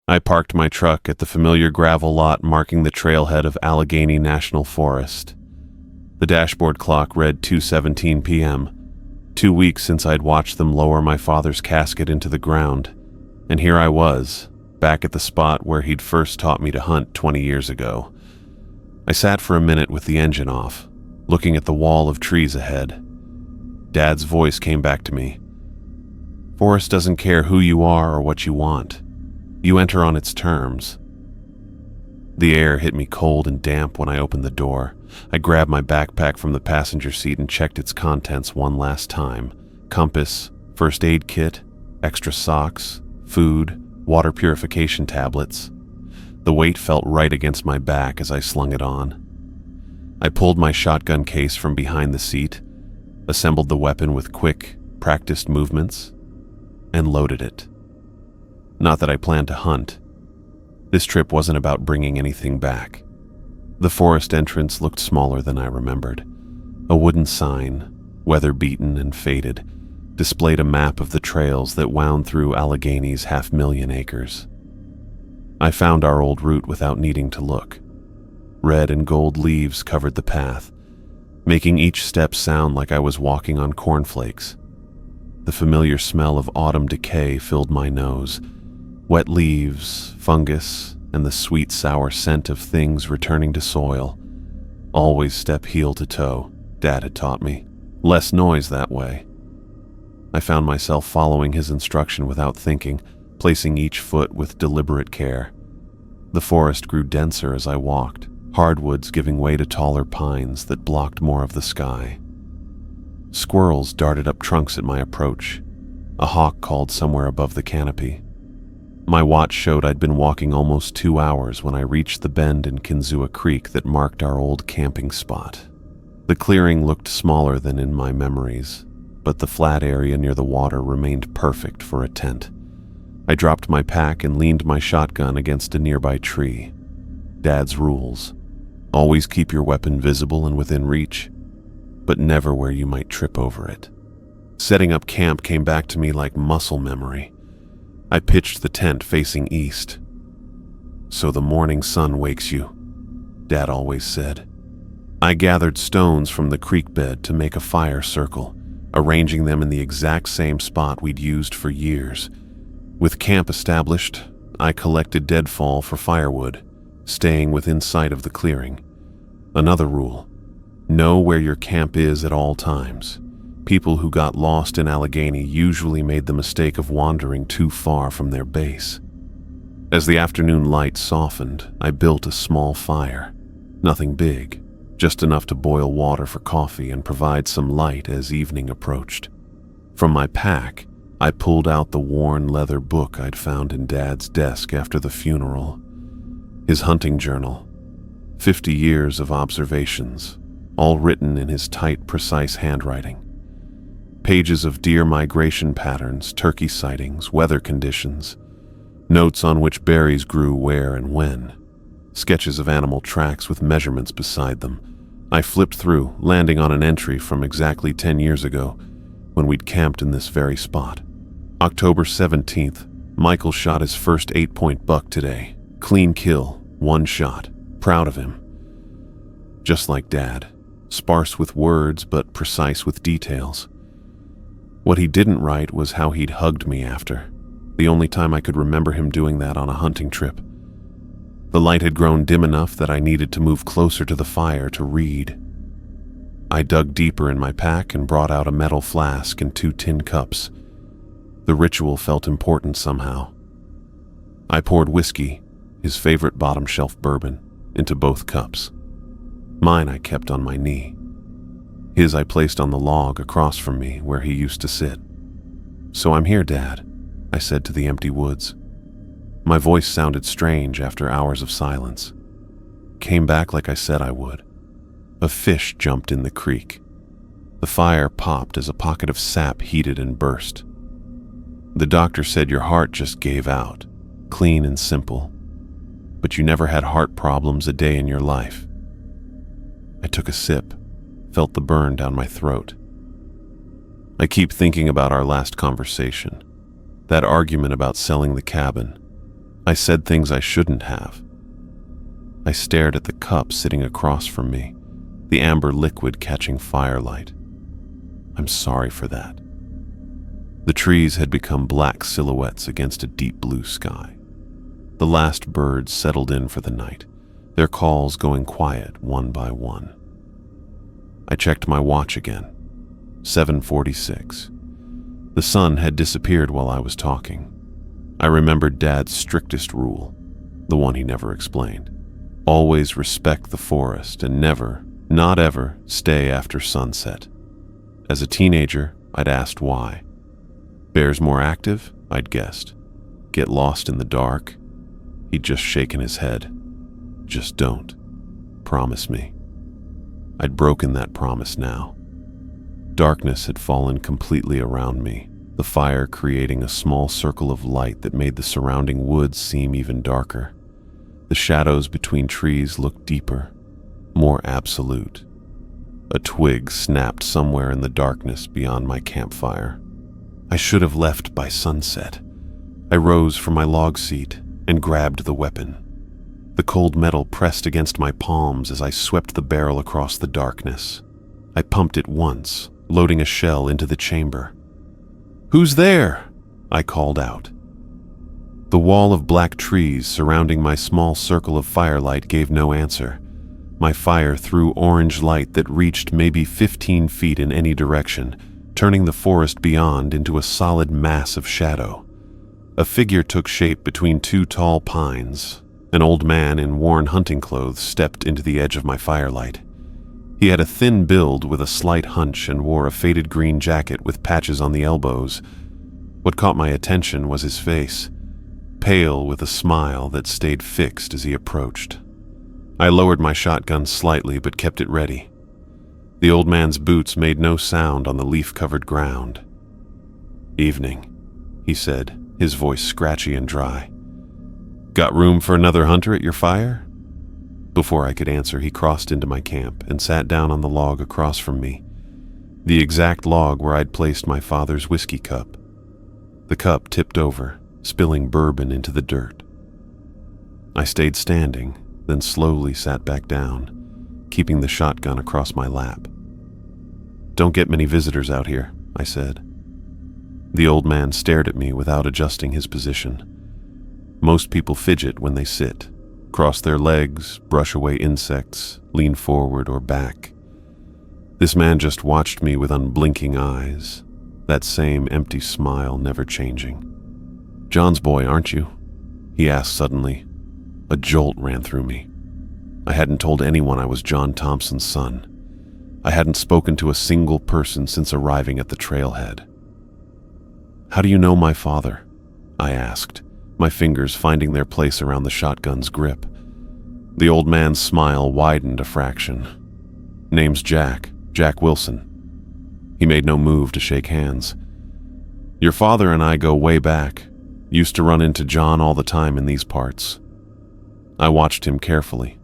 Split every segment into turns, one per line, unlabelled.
I parked my truck at the familiar gravel lot marking the trailhead of Allegheny National Forest. The dashboard clock read 2:17 p.m., 2 weeks since I'd watched them lower my father's casket into the ground, and here I was, back at the spot where he'd first taught me to hunt 20 years ago. I sat for a minute with the engine off, looking at the wall of trees ahead. Dad's voice came back to me. "Forest doesn't care who you are or what you want. You enter on its terms." The air hit me cold and damp when I opened the door. I grabbed my backpack from the passenger seat and checked its contents one last time. Compass, first aid kit, extra socks, food, water purification tablets. The weight felt right against my back as I slung it on. I pulled my shotgun case from behind the seat, assembled the weapon with quick, practiced movements, and loaded it. Not that I planned to hunt. This trip wasn't about bringing anything back. The forest entrance looked smaller than I remembered. A wooden sign, weather-beaten and faded, displayed a map of the trails that wound through Allegheny's 500,000 acres. I found our old route without needing to look. Red and gold leaves covered the path, making each step sound like I was walking on cornflakes. The familiar smell of autumn decay filled my nose. Wet leaves, fungus, and the sweet sour scent of things returning to soil. Always step heel to toe, Dad had taught me. Less noise that way. I found myself following his instruction without thinking, placing each foot with deliberate care. The forest grew denser as I walked, hardwoods giving way to taller pines that blocked more of the sky. Squirrels darted up trunks at my approach. A hawk called somewhere above the canopy. My watch showed I'd been walking almost 2 hours when I reached the bend in Kinzua Creek that marked our old camping spot. The clearing looked smaller than in my memories, but the flat area near the water remained perfect for a tent. I dropped my pack and leaned my shotgun against a nearby tree. Dad's rules. Always keep your weapon visible and within reach, but never where you might trip over it. Setting up camp came back to me like muscle memory. I pitched the tent facing east. "So the morning sun wakes you," Dad always said. I gathered stones from the creek bed to make a fire circle, arranging them in the exact same spot we'd used for years. With camp established, I collected deadfall for firewood, staying within sight of the clearing. Another rule: know where your camp is at all times. People who got lost in Allegheny usually made the mistake of wandering too far from their base. As the afternoon light softened, I built a small fire. Nothing big, just enough to boil water for coffee and provide some light as evening approached. From my pack, I pulled out the worn leather book I'd found in Dad's desk after the funeral. His hunting journal. 50 years of observations, all written in his tight, precise handwriting. Pages of deer migration patterns, turkey sightings, weather conditions, notes on which berries grew where and when, sketches of animal tracks with measurements beside them. I flipped through, landing on an entry from exactly 10 years ago, when we'd camped in this very spot. October 17th, Michael shot his first 8-point buck today. Clean kill, 1 shot. Proud of him. Just like Dad, sparse with words but precise with details. What he didn't write was how he'd hugged me after, the only time I could remember him doing that on a hunting trip. The light had grown dim enough that I needed to move closer to the fire to read. I dug deeper in my pack and brought out a metal flask and 2 tin cups. The ritual felt important somehow. I poured whiskey, his favorite bottom shelf bourbon, into both cups. Mine I kept on my knee. His I placed on the log across from me where he used to sit. "So I'm here, Dad," I said to the empty woods. My voice sounded strange after hours of silence. Came back like I said I would. A fish jumped in the creek. The fire popped as a pocket of sap heated and burst. The doctor said your heart just gave out, clean and simple. But you never had heart problems a day in your life. I took a sip, felt the burn down my throat. I keep thinking about our last conversation, that argument about selling the cabin. I said things I shouldn't have. I stared at the cup sitting across from me, the amber liquid catching firelight. I'm sorry for that. The trees had become black silhouettes against a deep blue sky. The last birds settled in for the night, their calls going quiet one by one. I checked my watch again. 7:46. The sun had disappeared while I was talking. I remembered Dad's strictest rule, the one he never explained. Always respect the forest and never, not ever, stay after sunset. As a teenager, I'd asked why. Bears more active? I'd guessed. Get lost in the dark? He'd just shaken his head. Just don't. Promise me. I'd broken that promise now. Darkness had fallen completely around me, the fire creating a small circle of light that made the surrounding woods seem even darker. The shadows between trees looked deeper, more absolute. A twig snapped somewhere in the darkness beyond my campfire. I should have left by sunset. I rose from my log seat and grabbed the weapon. The cold metal pressed against my palms as I swept the barrel across the darkness. I pumped it once, loading a shell into the chamber. "Who's there?" I called out. The wall of black trees surrounding my small circle of firelight gave no answer. My fire threw orange light that reached maybe 15 feet in any direction, turning the forest beyond into a solid mass of shadow. A figure took shape between two tall pines. An old man in worn hunting clothes stepped into the edge of my firelight. He had a thin build with a slight hunch and wore a faded green jacket with patches on the elbows. What caught my attention was his face, pale with a smile that stayed fixed as he approached. I lowered my shotgun slightly but kept it ready. The old man's boots made no sound on the leaf-covered ground. "Evening," he said, his voice scratchy and dry. "Got room for another hunter at your fire?" Before I could answer, he crossed into my camp and sat down on the log across from me, the exact log where I'd placed my father's whiskey cup. The cup tipped over, spilling bourbon into the dirt. I stayed standing, then slowly sat back down, keeping the shotgun across my lap. "Don't get many visitors out here," I said. The old man stared at me without adjusting his position. Most people fidget when they sit, cross their legs, brush away insects, lean forward or back. This man just watched me with unblinking eyes, that same empty smile never changing. "John's boy, aren't you?" he asked suddenly. A jolt ran through me. I hadn't told anyone I was John Thompson's son. I hadn't spoken to a single person since arriving at the trailhead. "How do you know my father?" I asked, my fingers finding their place around the shotgun's grip. The old man's smile widened a fraction. "Name's Jack Wilson." He made no move to shake hands. "Your father and I go way back. Used to run into John all the time in these parts." I watched him carefully.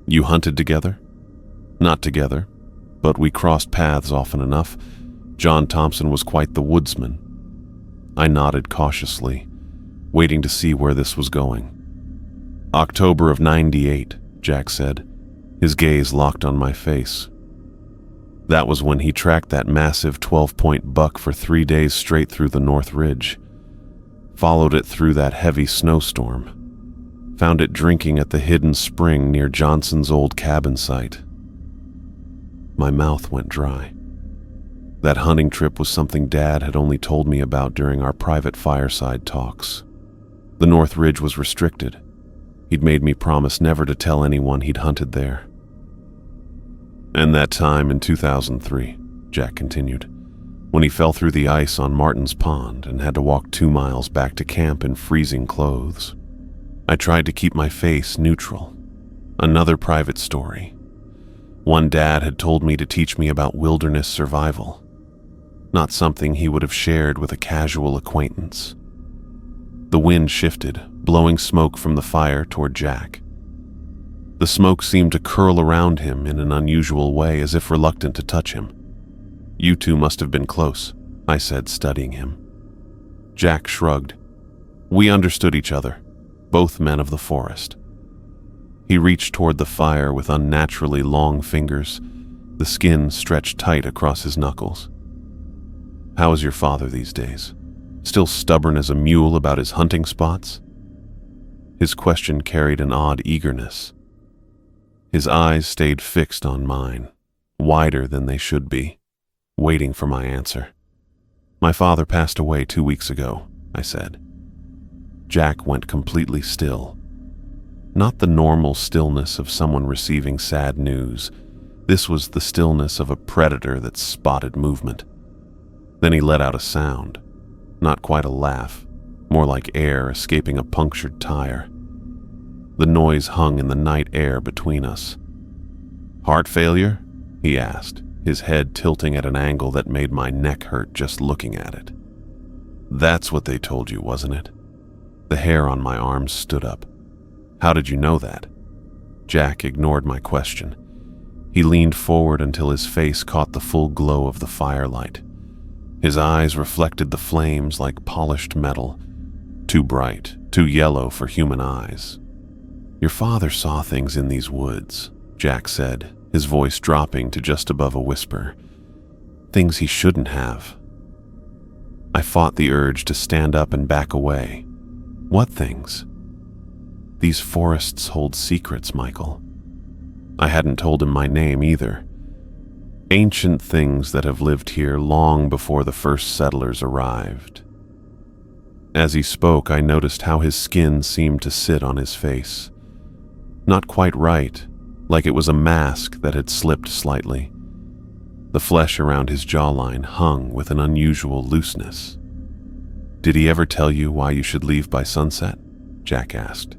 "You hunted together?" "Not together, but we crossed paths often enough. John Thompson was quite the woodsman." I nodded cautiously, waiting to see where this was going. "October of '98, Jack said, his gaze locked on my face. "That was when he tracked that massive 12-point buck for 3 days straight through the North Ridge. Followed it through that heavy snowstorm. Found it drinking at the hidden spring near Johnson's old cabin site." My mouth went dry. That hunting trip was something Dad had only told me about during our private fireside talks. The North Ridge was restricted. He'd made me promise never to tell anyone he'd hunted there. "And that time in 2003, Jack continued, when he fell through the ice on Martin's Pond and had to walk 2 miles back to camp in freezing clothes. I tried to keep my face neutral. Another private story. One Dad had told me to teach me about wilderness survival. Not something he would have shared with a casual acquaintance." The wind shifted, blowing smoke from the fire toward Jack. The smoke seemed to curl around him in an unusual way, as if reluctant to touch him. "You two must have been close," I said, studying him. Jack shrugged. "We understood each other. both men of the forest. He reached toward the fire with unnaturally long fingers, the skin stretched tight across his knuckles. "How is your father these days? Still stubborn as a mule about his hunting spots?" His question carried an odd eagerness. His eyes stayed fixed on mine, wider than they should be, waiting for my answer. "My father passed away 2 weeks ago," I said. Jack went completely still. Not the normal stillness of someone receiving sad news. This was the stillness of a predator that spotted movement. Then he let out a sound. Not quite a laugh, more like air escaping a punctured tire. The noise hung in the night air between us. "Heart failure?" he asked, his head tilting at an angle that made my neck hurt just looking at it. "That's what they told you, wasn't it?" The hair on my arms stood up. "How did you know that?" Jack ignored my question. He leaned forward until his face caught the full glow of the firelight. His eyes reflected the flames like polished metal, too bright, too yellow for human eyes. "Your father saw things in these woods," Jack said, his voice dropping to just above a whisper. "Things he shouldn't have." I fought the urge to stand up and back away. "What things?" "These forests hold secrets, Michael." I hadn't told him my name either. Ancient things that have lived here long before the first settlers arrived. As he spoke, I noticed how his skin seemed to sit on his face. Not quite right, like it was a mask that had slipped slightly. The flesh around his jawline hung with an unusual looseness. "Did he ever tell you why you should leave by sunset?" Jack asked.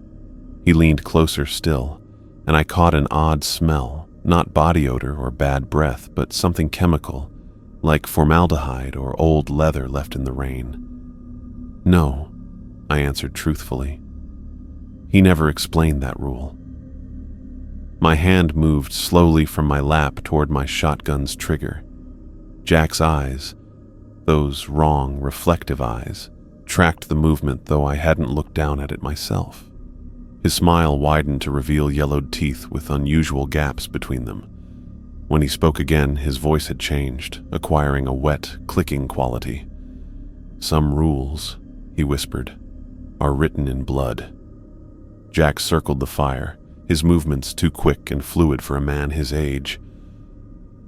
He leaned closer still, and I caught an odd smell, not body odor or bad breath, but something chemical, like formaldehyde or old leather left in the rain. "No," I answered truthfully. He never explained that rule. My hand moved slowly from my lap toward my shotgun's trigger. Jack's eyes, those wrong, reflective eyes, tracked the movement, though I hadn't looked down at it myself. His smile widened to reveal yellowed teeth with unusual gaps between them. When he spoke again, his voice had changed, acquiring a wet, clicking quality. "Some rules," he whispered, "are written in blood." Jack circled the fire, his movements too quick and fluid for a man his age.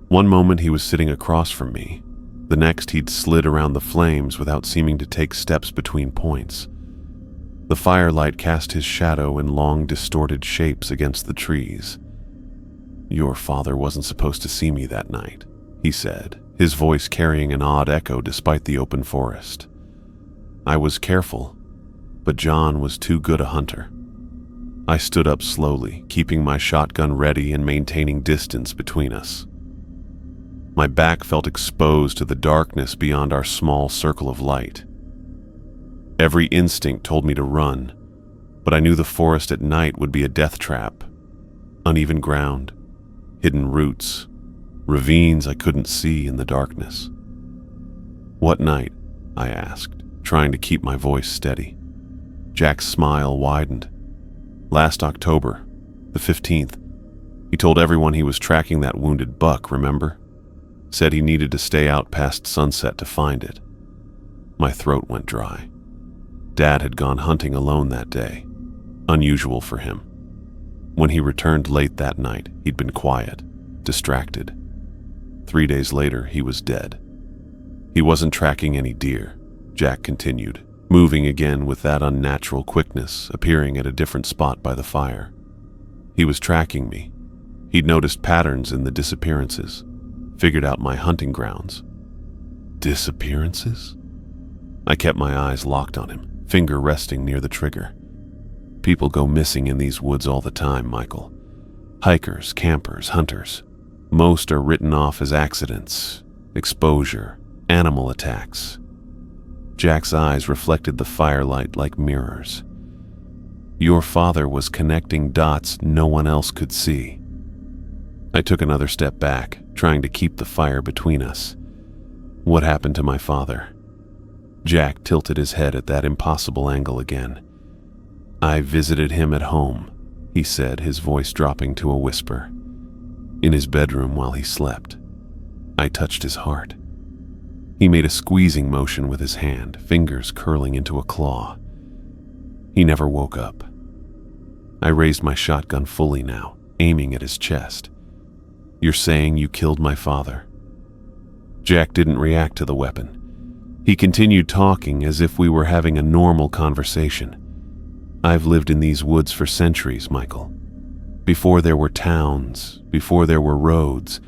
One moment he was sitting across from me. The next he'd slid around the flames without seeming to take steps between points. The firelight cast his shadow in long, distorted shapes against the trees. "Your father wasn't supposed to see me that night," he said, his voice carrying an odd echo despite the open forest. "I was careful, but John was too good a hunter." I stood up slowly, keeping my shotgun ready and maintaining distance between us. My back felt exposed to the darkness beyond our small circle of light. Every instinct told me to run, but I knew the forest at night would be a death trap. Uneven ground, hidden roots, ravines I couldn't see in the darkness. "What night?" I asked, trying to keep my voice steady. Jack's smile widened. "Last October, the 15th. He told everyone he was tracking that wounded buck, remember? Said he needed to stay out past sunset to find it." My throat went dry. Dad had gone hunting alone that day, unusual for him. When he returned late that night, he'd been quiet, distracted. 3 days later, he was dead. "He wasn't tracking any deer," Jack continued, moving again with that unnatural quickness, appearing at a different spot by the fire. "He was tracking me. He'd noticed patterns in the disappearances, figured out my hunting grounds." "Disappearances?" I kept my eyes locked on him, finger resting near the trigger. "People go missing in these woods all the time, Michael. Hikers, campers, hunters. Most are written off as accidents, exposure, animal attacks." Jack's eyes reflected the firelight like mirrors. "Your father was connecting dots no one else could see." I took another step back, trying to keep the fire between us. "What happened to my father?" Jack tilted his head at that impossible angle again. I visited him at home, he said, his voice dropping to a whisper. In his bedroom while he slept. I touched his heart. He made a squeezing motion with his hand, fingers curling into a claw. He never woke up. I raised my shotgun fully now, aiming at his chest. You're saying you killed my father? Jack didn't react to the weapon. He continued talking as if we were having a normal conversation. I've lived in these woods for centuries, Michael. Before there were towns, before there were roads,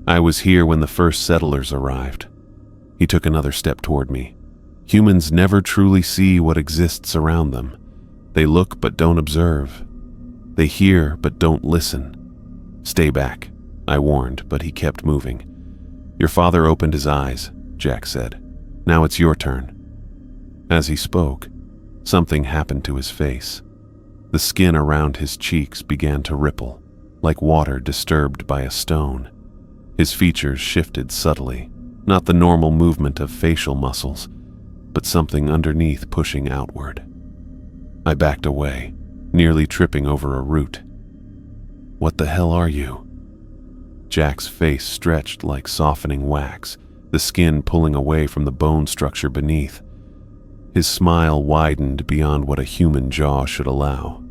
I was here when the first settlers arrived. He took another step toward me. Humans never truly see what exists around them. They look but don't observe. They hear but don't listen. Stay back, I warned, but he kept moving. Your father opened his eyes, Jack said. Now it's your turn. As he spoke, something happened to his face. The skin around his cheeks began to ripple, like water disturbed by a stone. His features shifted subtly, not the normal movement of facial muscles, but something underneath pushing outward. I backed away, nearly tripping over a root. What the hell are you? Jack's face stretched like softening wax, the skin pulling away from the bone structure beneath. His smile widened beyond what a human jaw should allow.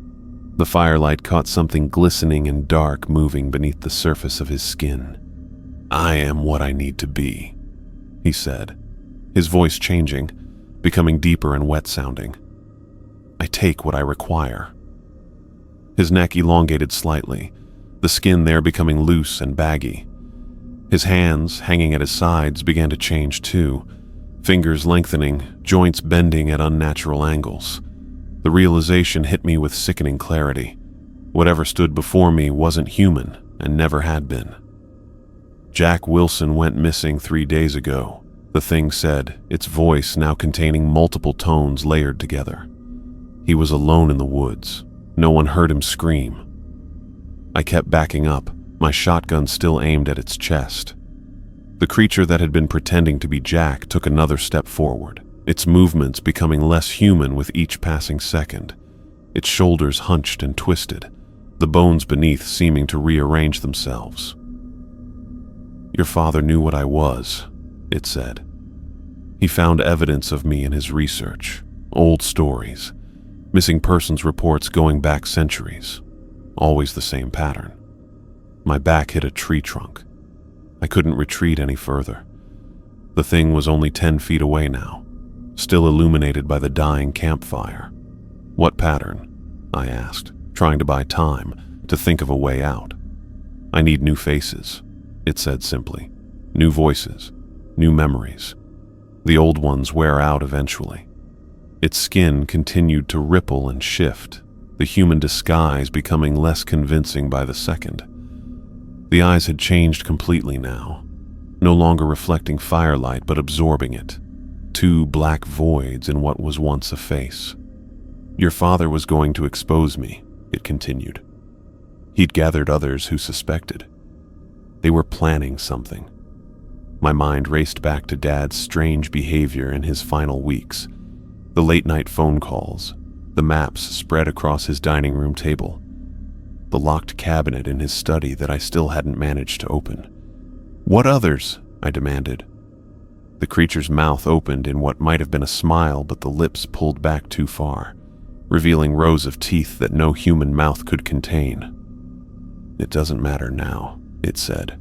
The firelight caught something glistening and dark moving beneath the surface of his skin. I am what I need to be, he said, his voice changing, becoming deeper and wet-sounding. I take what I require. His neck elongated slightly, the skin there becoming loose and baggy. His hands, hanging at his sides, began to change too, fingers lengthening, joints bending at unnatural angles. The realization hit me with sickening clarity. Whatever stood before me wasn't human and never had been. Jack Wilson went missing 3 days ago, the thing said, its voice now containing multiple tones layered together. He was alone in the woods. No one heard him scream. I kept backing up, my shotgun still aimed at its chest. The creature that had been pretending to be Jack took another step forward, its movements becoming less human with each passing second. Its shoulders hunched and twisted, the bones beneath seeming to rearrange themselves. Your father knew what I was, it said. He found evidence of me in his research, old stories, missing persons reports going back centuries. Always the same pattern. My back hit a tree trunk. I couldn't retreat any further. The thing was only 10 feet away now, still illuminated by the dying campfire. What pattern? I asked, trying to buy time, to think of a way out. I need new faces, it said simply. New voices, new memories. The old ones wear out eventually. Its skin continued to ripple and shift, the human disguise becoming less convincing by the second. The eyes had changed completely now, no longer reflecting firelight but absorbing it. 2 black voids in what was once a face. Your father was going to expose me, it continued. He'd gathered others who suspected. They were planning something. My mind raced back to Dad's strange behavior in his final weeks. The late-night phone calls, the maps spread across his dining room table, the locked cabinet in his study that I still hadn't managed to open. What others? I demanded. The creature's mouth opened in what might have been a smile, but the lips pulled back too far, revealing rows of teeth that no human mouth could contain. It doesn't matter now, it said.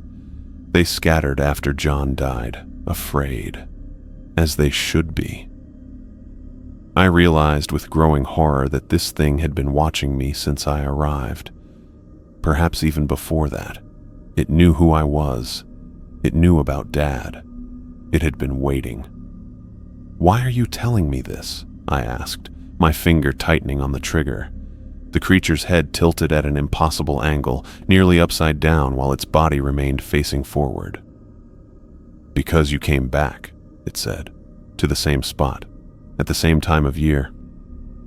They scattered after John died, afraid, as they should be. I realized with growing horror that this thing had been watching me since I arrived. Perhaps even before that. It knew who I was. It knew about Dad. It had been waiting. Why are you telling me this? I asked, my finger tightening on the trigger. The creature's head tilted at an impossible angle, nearly upside down while its body remained facing forward. Because you came back, it said, to the same spot, at the same time of year,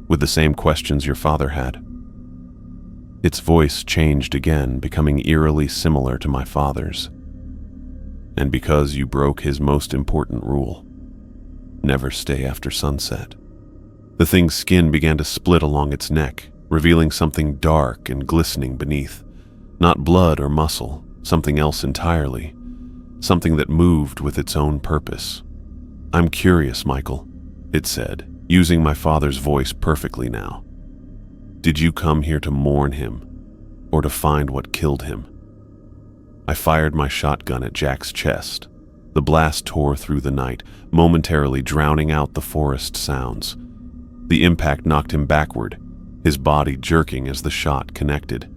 with the same questions your father had. Its voice changed again, becoming eerily similar to my father's. And because you broke his most important rule, never stay after sunset. The thing's skin began to split along its neck, revealing something dark and glistening beneath. Not blood or muscle, something else entirely. Something that moved with its own purpose. "I'm curious, Michael," it said, using my father's voice perfectly now. "Did you come here to mourn him, or to find what killed him?" I fired my shotgun at Jack's chest. The blast tore through the night, momentarily drowning out the forest sounds. The impact knocked him backward, his body jerking as the shot connected.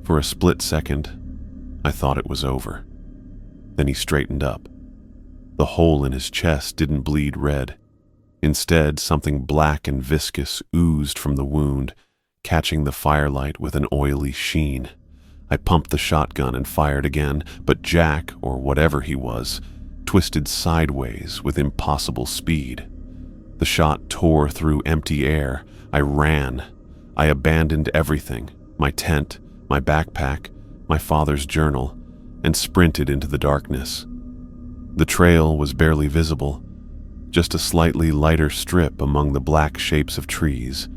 For a split second, I thought it was over. Then he straightened up. The hole in his chest didn't bleed red. Instead, something black and viscous oozed from the wound, catching the firelight with an oily sheen. I pumped the shotgun and fired again, but Jack, or whatever he was, twisted sideways with impossible speed. The shot tore through empty air. I ran. I abandoned everything, my tent, my backpack, my father's journal, and sprinted into the darkness. The trail was barely visible, just a slightly lighter strip among the black shapes of trees.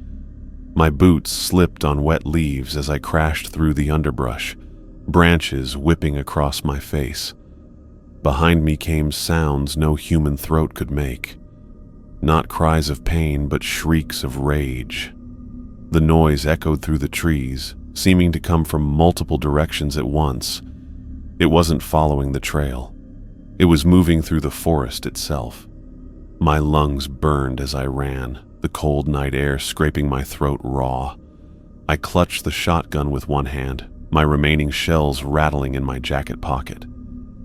My boots slipped on wet leaves as I crashed through the underbrush, branches whipping across my face. Behind me came sounds no human throat could make. Not cries of pain, but shrieks of rage. The noise echoed through the trees, seeming to come from multiple directions at once. It wasn't following the trail. It was moving through the forest itself. My lungs burned as I ran, the cold night air scraping my throat raw. I clutched the shotgun with one hand, my remaining shells rattling in my jacket pocket.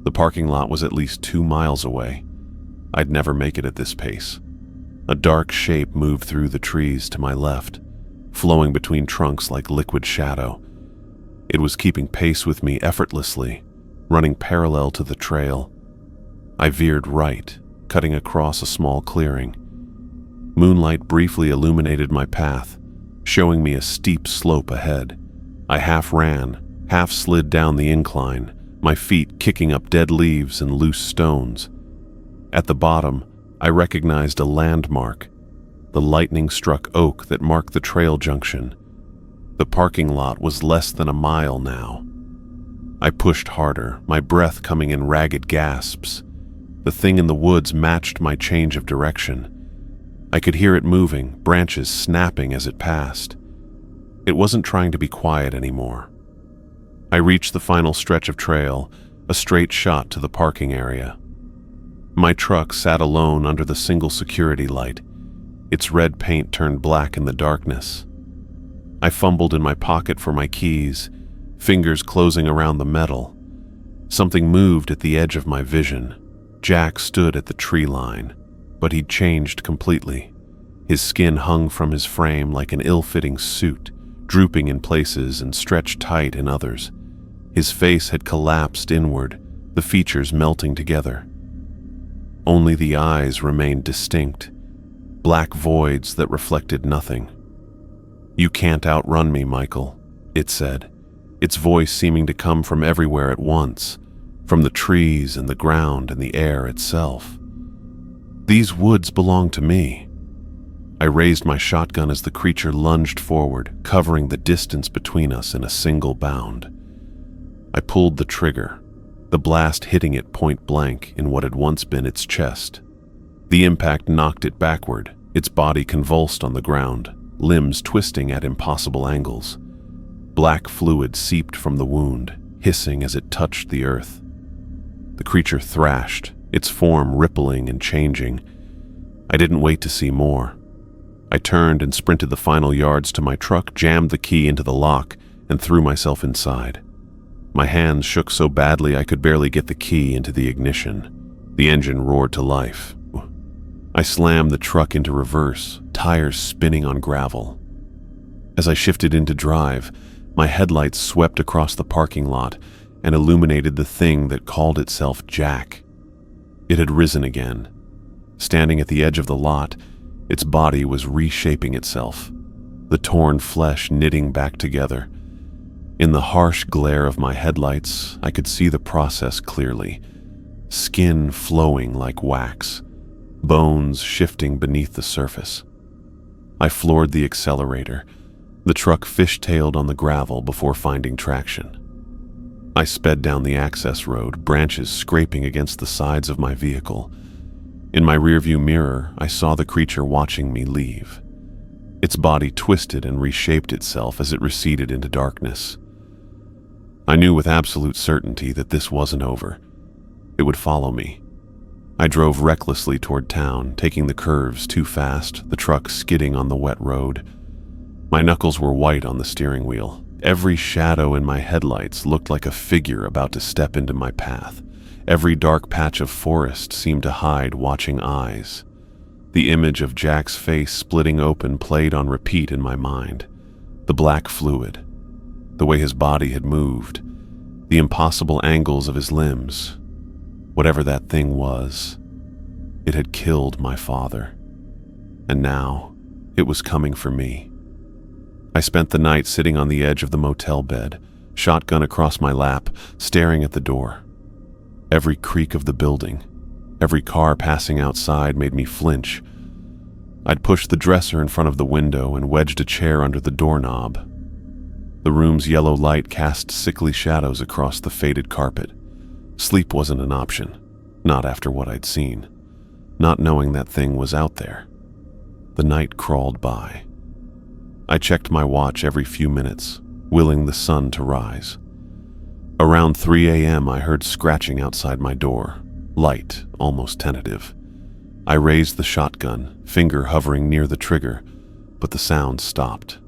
The parking lot was at least 2 miles away. I'd never make it at this pace. A dark shape moved through the trees to my left, flowing between trunks like liquid shadow. It was keeping pace with me effortlessly, running parallel to the trail. I veered right, cutting across a small clearing. Moonlight briefly illuminated my path, showing me a steep slope ahead. I half ran, half slid down the incline, my feet kicking up dead leaves and loose stones. At the bottom, I recognized a landmark, the lightning-struck oak that marked the trail junction. The parking lot was less than a mile now. I pushed harder, my breath coming in ragged gasps. The thing in the woods matched my change of direction. I could hear it moving, branches snapping as it passed. It wasn't trying to be quiet anymore. I reached the final stretch of trail, a straight shot to the parking area. My truck sat alone under the single security light. Its red paint turned black in the darkness. I fumbled in my pocket for my keys, fingers closing around the metal. Something moved at the edge of my vision. Jack stood at the tree line, but he'd changed completely. His skin hung from his frame like an ill-fitting suit, drooping in places and stretched tight in others. His face had collapsed inward, the features melting together. Only the eyes remained distinct, black voids that reflected nothing. "You can't outrun me, Michael," it said, its voice seeming to come from everywhere at once, from the trees and the ground and the air itself. "These woods belong to me." I raised my shotgun as the creature lunged forward, covering the distance between us in a single bound. I pulled the trigger, the blast hitting it point blank in what had once been its chest. The impact knocked it backward, its body convulsed on the ground, limbs twisting at impossible angles. Black fluid seeped from the wound, hissing as it touched the earth. The creature thrashed, its form rippling and changing. I didn't wait to see more. I turned and sprinted the final yards to my truck, jammed the key into the lock, and threw myself inside. My hands shook so badly I could barely get the key into the ignition. The engine roared to life. I slammed the truck into reverse, tires spinning on gravel. As I shifted into drive, my headlights swept across the parking lot and illuminated the thing that called itself Jack. It had risen again. Standing at the edge of the lot, its body was reshaping itself, the torn flesh knitting back together. In the harsh glare of my headlights, I could see the process clearly. Skin flowing like wax, bones shifting beneath the surface. I floored the accelerator, The truck fishtailed on the gravel before finding traction. I sped down the access road, branches scraping against the sides of my vehicle. In my rearview mirror, I saw the creature watching me leave. Its body twisted and reshaped itself as it receded into darkness. I knew with absolute certainty that this wasn't over. It would follow me. I drove recklessly toward town, taking the curves too fast, the truck skidding on the wet road. My knuckles were white on the steering wheel. Every shadow in my headlights looked like a figure about to step into my path. Every dark patch of forest seemed to hide watching eyes. The image of Jack's face splitting open played on repeat in my mind. The black fluid, the way his body had moved, the impossible angles of his limbs. Whatever that thing was, it had killed my father. And now, it was coming for me. I spent the night sitting on the edge of the motel bed, shotgun across my lap, staring at the door. Every creak of the building, every car passing outside made me flinch. I'd pushed the dresser in front of the window and wedged a chair under the doorknob. The room's yellow light cast sickly shadows across the faded carpet. Sleep wasn't an option, not after what I'd seen, not knowing that thing was out there. The night crawled by. I checked my watch every few minutes, willing the sun to rise. Around 3 a.m., I heard scratching outside my door, light, almost tentative. I raised the shotgun, finger hovering near the trigger, but the sound stopped.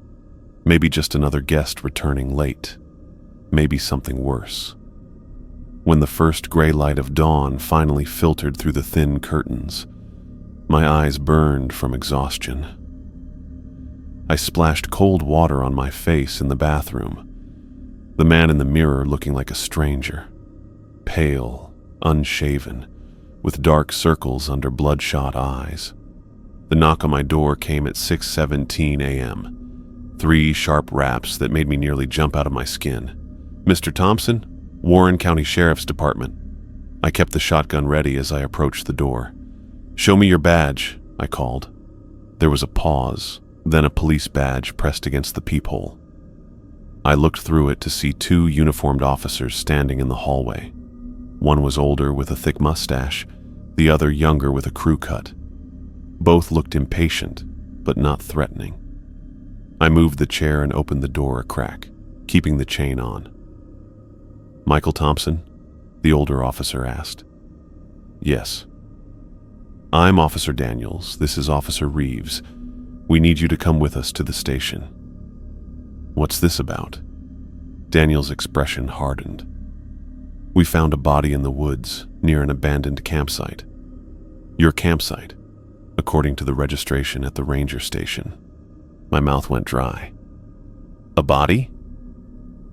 Maybe just another guest returning late. Maybe something worse. When the first gray light of dawn finally filtered through the thin curtains, my eyes burned from exhaustion. I splashed cold water on my face in the bathroom. The man in the mirror looking like a stranger, pale, unshaven, with dark circles under bloodshot eyes. The knock on my door came at 6:17 a.m. 3 sharp raps that made me nearly jump out of my skin. "Mr. Thompson? Warren County Sheriff's Department." I kept the shotgun ready as I approached the door. "Show me your badge," I called. There was a pause, then a police badge pressed against the peephole. I looked through it to see 2 uniformed officers standing in the hallway. One was older with a thick mustache, the other younger with a crew cut. Both looked impatient, but not threatening. I moved the chair and opened the door a crack, keeping the chain on. "Michael Thompson?" the older officer asked. "Yes." "I'm Officer Daniels. This is Officer Reeves. We need you to come with us to the station." "What's this about?" Daniels' expression hardened. "We found a body in the woods near an abandoned campsite. Your campsite, according to the registration at the ranger station." My mouth went dry. "A body?"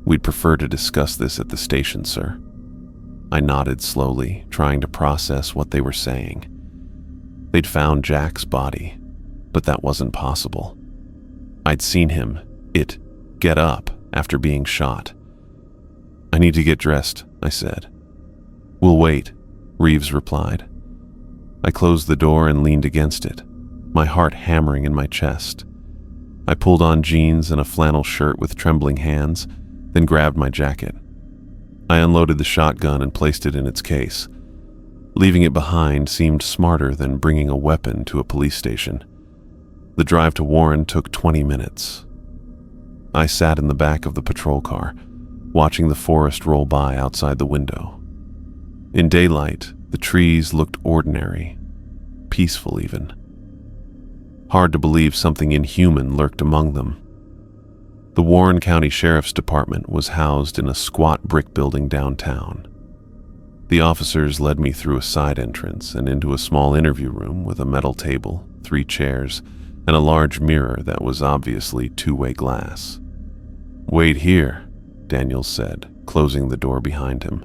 "We'd prefer to discuss this at the station, sir." I nodded slowly, trying to process what they were saying. They'd found Jack's body, but that wasn't possible. I'd seen him, get up after being shot. "I need to get dressed," I said. "We'll wait," Reeves replied. I closed the door and leaned against it, my heart hammering in my chest. I pulled on jeans and a flannel shirt with trembling hands, then grabbed my jacket. I unloaded the shotgun and placed it in its case. Leaving it behind seemed smarter than bringing a weapon to a police station. The drive to Warren took 20 minutes. I sat in the back of the patrol car, watching the forest roll by outside the window. In daylight, the trees looked ordinary, peaceful even. Hard to believe something inhuman lurked among them. The Warren County Sheriff's Department was housed in a squat brick building downtown. The officers led me through a side entrance and into a small interview room with a metal table, 3 chairs, and a large mirror that was obviously two-way glass. "Wait here," Daniels said, closing the door behind him.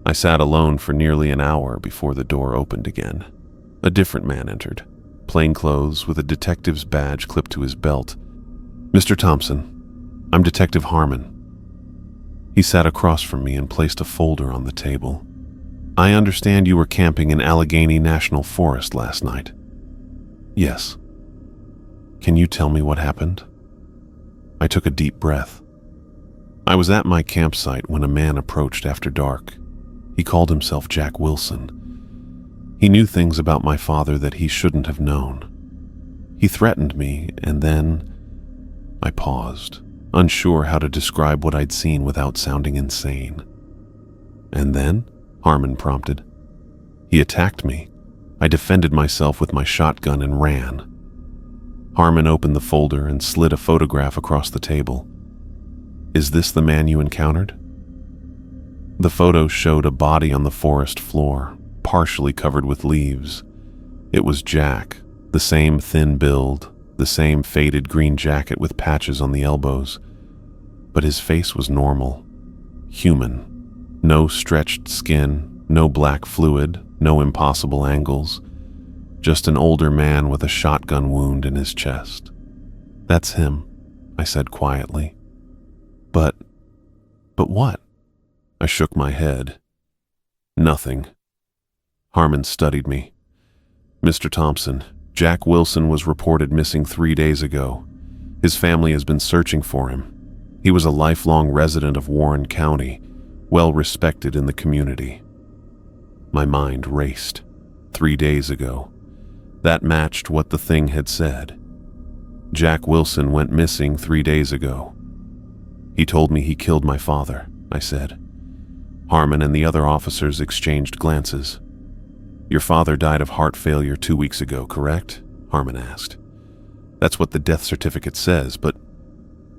I sat alone for nearly an hour before the door opened again. A different man entered, plainclothes with a detective's badge clipped to his belt. "Mr. Thompson, I'm Detective Harmon." He sat across from me and placed a folder on the table. "I understand you were camping in Allegheny National Forest last night." "Yes." "Can you tell me what happened?" I took a deep breath. I was at my campsite when a man approached after dark. He called himself Jack Wilson. He knew things about my father that he shouldn't have known. He threatened me, and then I paused, unsure how to describe what I'd seen without sounding insane. And then, Harmon prompted. He attacked me. I defended myself with my shotgun and ran. Harmon opened the folder and slid a photograph across the table. Is this the man you encountered? The photo showed a body on the forest floor, partially covered with leaves. It was Jack, the same thin build, the same faded green jacket with patches on the elbows. But his face was normal, human. No stretched skin, no black fluid, no impossible angles. Just an older man with a shotgun wound in his chest. That's him, I said quietly. But what? I shook my head. Nothing. Harmon studied me. Mr. Thompson, Jack Wilson was reported missing 3 days ago. His family has been searching for him. He was a lifelong resident of Warren County, well respected in the community. My mind raced. 3 days ago. That matched what the thing had said. Jack Wilson went missing 3 days ago. He told me he killed my father, I said. Harmon and the other officers exchanged glances. Your father died of heart failure 2 weeks ago, correct? Harmon asked. That's what the death certificate says, but...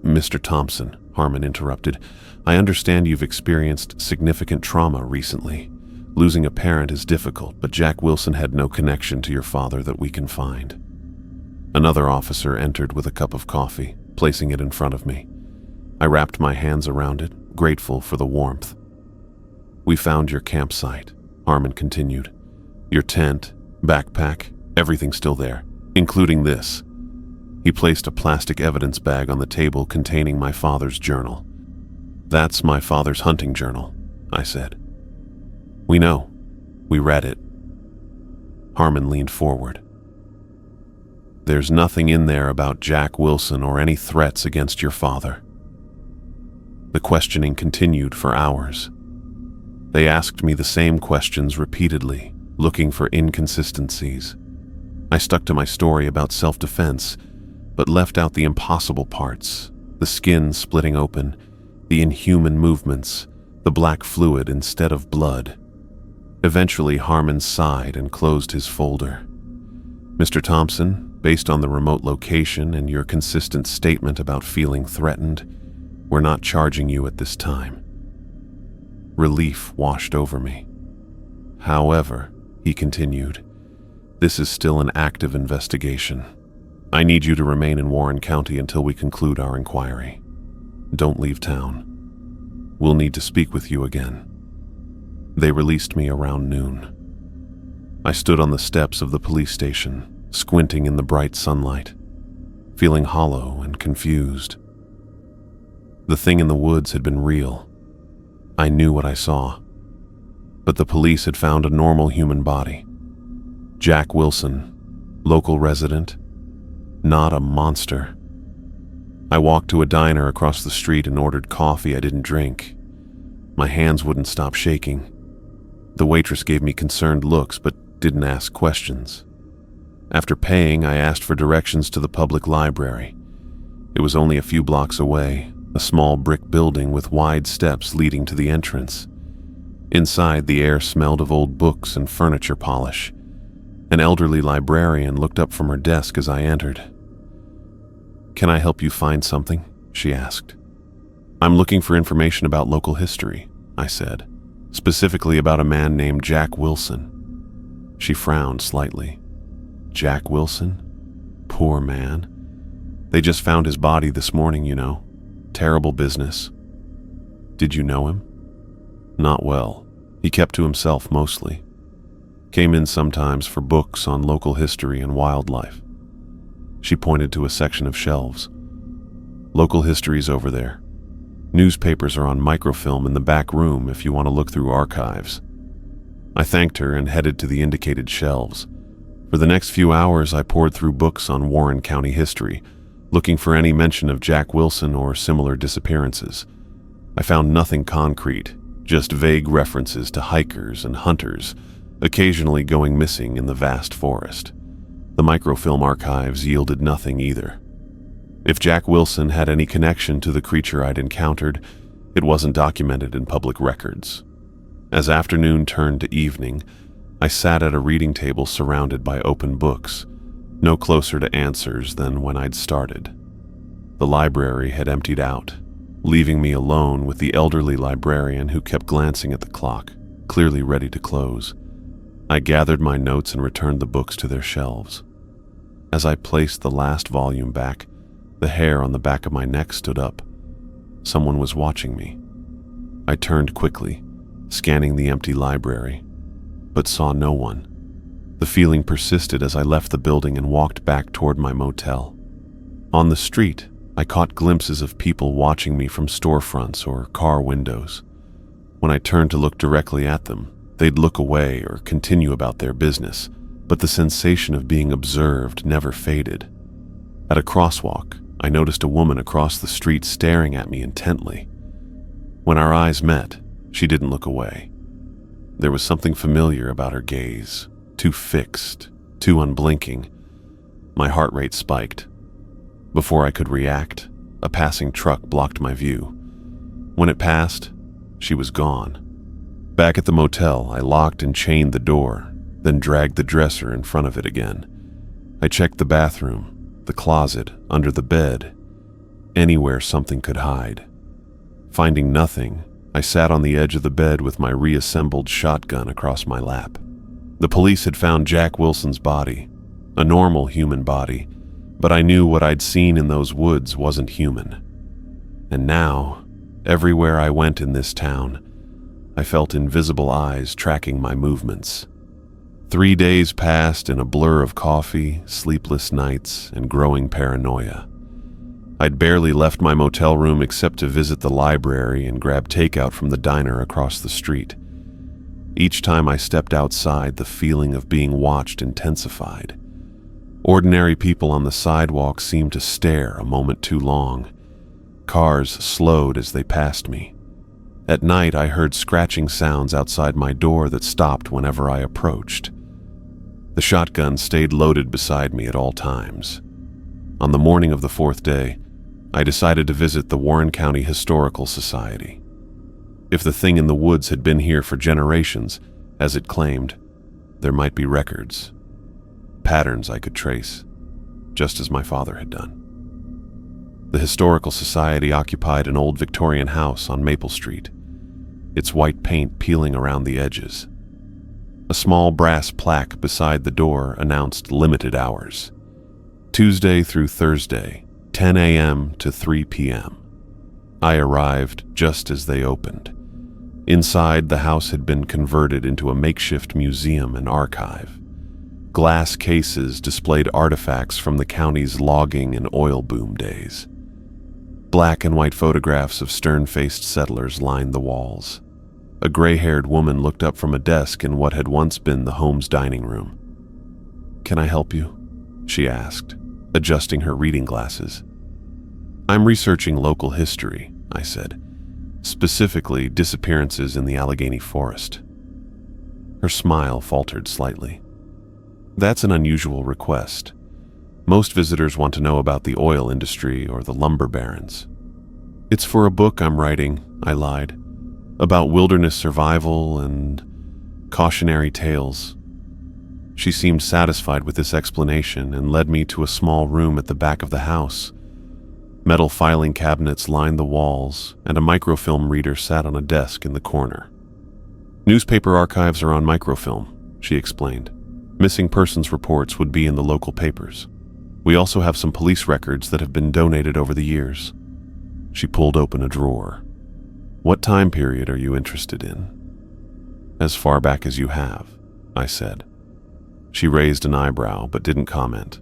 Mr. Thompson, Harmon interrupted, I understand you've experienced significant trauma recently. Losing a parent is difficult, but Jack Wilson had no connection to your father that we can find. Another officer entered with a cup of coffee, placing it in front of me. I wrapped my hands around it, grateful for the warmth. We found your campsite, Harmon continued. Your tent, backpack, everything's still there, including this. He placed a plastic evidence bag on the table containing my father's journal. That's my father's hunting journal, I said. We know. We read it. Harmon leaned forward. There's nothing in there about Jack Wilson or any threats against your father. The questioning continued for hours. They asked me the same questions repeatedly, looking for inconsistencies. I stuck to my story about self-defense, but left out the impossible parts, the skin splitting open, the inhuman movements, the black fluid instead of blood. Eventually, Harmon sighed and closed his folder. Mr. Thompson, based on the remote location and your consistent statement about feeling threatened, we're not charging you at this time. Relief washed over me. However, he continued, this is still an active investigation. I need you to remain in Warren County until we conclude our inquiry. Don't leave town. We'll need to speak with you again. They released me around noon. I stood on the steps of the police station, squinting in the bright sunlight, feeling hollow and confused. The thing in the woods had been real. I knew what I saw. But the police had found a normal human body. Jack Wilson, local resident, not a monster. I walked to a diner across the street and ordered coffee I didn't drink. My hands wouldn't stop shaking. The waitress gave me concerned looks but didn't ask questions. After paying, I asked for directions to the public library. It was only a few blocks away, a small brick building with wide steps leading to the entrance. Inside, the air smelled of old books and furniture polish. An elderly librarian looked up from her desk as I entered. Can I help you find something? She asked. I'm looking for information about local history, I said, specifically about a man named Jack Wilson. She frowned slightly. Jack Wilson? Poor man. They just found his body this morning, you know. Terrible business. Did you know him? Not well. He kept to himself mostly. Came in sometimes for books on local history and wildlife. She pointed to a section of shelves. Local history's over there. Newspapers are on microfilm in the back room if you want to look through archives. I thanked her and headed to the indicated shelves. For the next few hours, I pored through books on Warren County history, looking for any mention of Jack Wilson or similar disappearances. I found nothing concrete, just vague references to hikers and hunters, occasionally going missing in the vast forest. The microfilm archives yielded nothing either. If Jack Wilson had any connection to the creature I'd encountered, it wasn't documented in public records. As afternoon turned to evening, I sat at a reading table surrounded by open books, no closer to answers than when I'd started. The library had emptied out, leaving me alone with the elderly librarian who kept glancing at the clock, clearly ready to close. I gathered my notes and returned the books to their shelves. As I placed the last volume back, the hair on the back of my neck stood up. Someone was watching me. I turned quickly, scanning the empty library, but saw no one. The feeling persisted as I left the building and walked back toward my motel. On the street, I caught glimpses of people watching me from storefronts or car windows. When I turned to look directly at them, they'd look away or continue about their business, but the sensation of being observed never faded. At a crosswalk, I noticed a woman across the street staring at me intently. When our eyes met, she didn't look away. There was something familiar about her gaze, too fixed, too unblinking. My heart rate spiked. Before I could react, a passing truck blocked my view. When it passed, she was gone. Back at the motel, I locked and chained the door, then dragged the dresser in front of it again. I checked the bathroom, the closet, under the bed, anywhere something could hide. Finding nothing, I sat on the edge of the bed with my reassembled shotgun across my lap. The police had found Jack Wilson's body, a normal human body, but I knew what I'd seen in those woods wasn't human. And now, everywhere I went in this town, I felt invisible eyes tracking my movements. 3 days passed in a blur of coffee, sleepless nights, and growing paranoia. I'd barely left my motel room except to visit the library and grab takeout from the diner across the street. Each time I stepped outside, the feeling of being watched intensified. Ordinary people on the sidewalk seemed to stare a moment too long. Cars slowed as they passed me. At night, I heard scratching sounds outside my door that stopped whenever I approached. The shotgun stayed loaded beside me at all times. On the morning of the 4th day, I decided to visit the Warren County Historical Society. If the thing in the woods had been here for generations, as it claimed, there might be records. Patterns I could trace, just as my father had done. The Historical Society occupied an old Victorian house on Maple Street, its white paint peeling around the edges. A small brass plaque beside the door announced limited hours. Tuesday through Thursday, 10 a.m. to 3 p.m. I arrived just as they opened. Inside, the house had been converted into a makeshift museum and archive. Glass cases displayed artifacts from the county's logging and oil boom days. Black and white photographs of stern-faced settlers lined the walls. A gray-haired woman looked up from a desk in what had once been the home's dining room. "Can I help you?" she asked, adjusting her reading glasses. "I'm researching local history," I said, "specifically disappearances in the Allegheny forest." Her smile faltered slightly. "That's an unusual request. Most visitors want to know about the oil industry or the lumber barons." "It's for a book I'm writing," I lied, "about wilderness survival and cautionary tales." She seemed satisfied with this explanation and led me to a small room at the back of the house. Metal filing cabinets lined the walls, and a microfilm reader sat on a desk in the corner. "Newspaper archives are on microfilm," she explained. "Missing persons reports would be in the local papers. We also have some police records that have been donated over the years." She pulled open a drawer. "What time period are you interested in?" "As far back as you have," I said. She raised an eyebrow but didn't comment.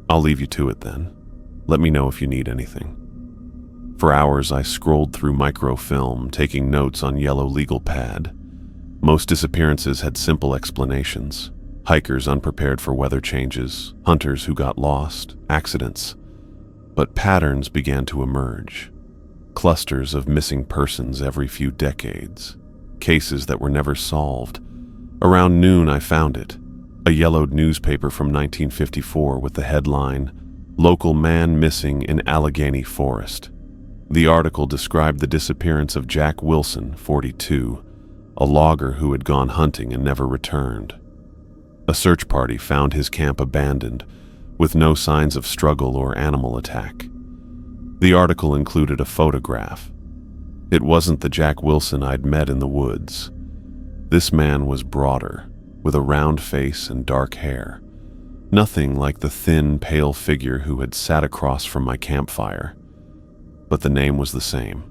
"I'll leave you to it then. Let me know if you need anything." For hours I scrolled through microfilm, taking notes on yellow legal pad. Most disappearances had simple explanations. Hikers unprepared for weather changes, hunters who got lost, accidents. But patterns began to emerge. Clusters of missing persons every few decades. Cases that were never solved. Around noon I found it. A yellowed newspaper from 1954 with the headline, "Local Man Missing in Allegheny Forest." The article described the disappearance of Jack Wilson, 42, a logger who had gone hunting and never returned. A search party found his camp abandoned, with no signs of struggle or animal attack. The article included a photograph. It wasn't the Jack Wilson I'd met in the woods. This man was broader, with a round face and dark hair. Nothing like the thin, pale figure who had sat across from my campfire. But the name was the same.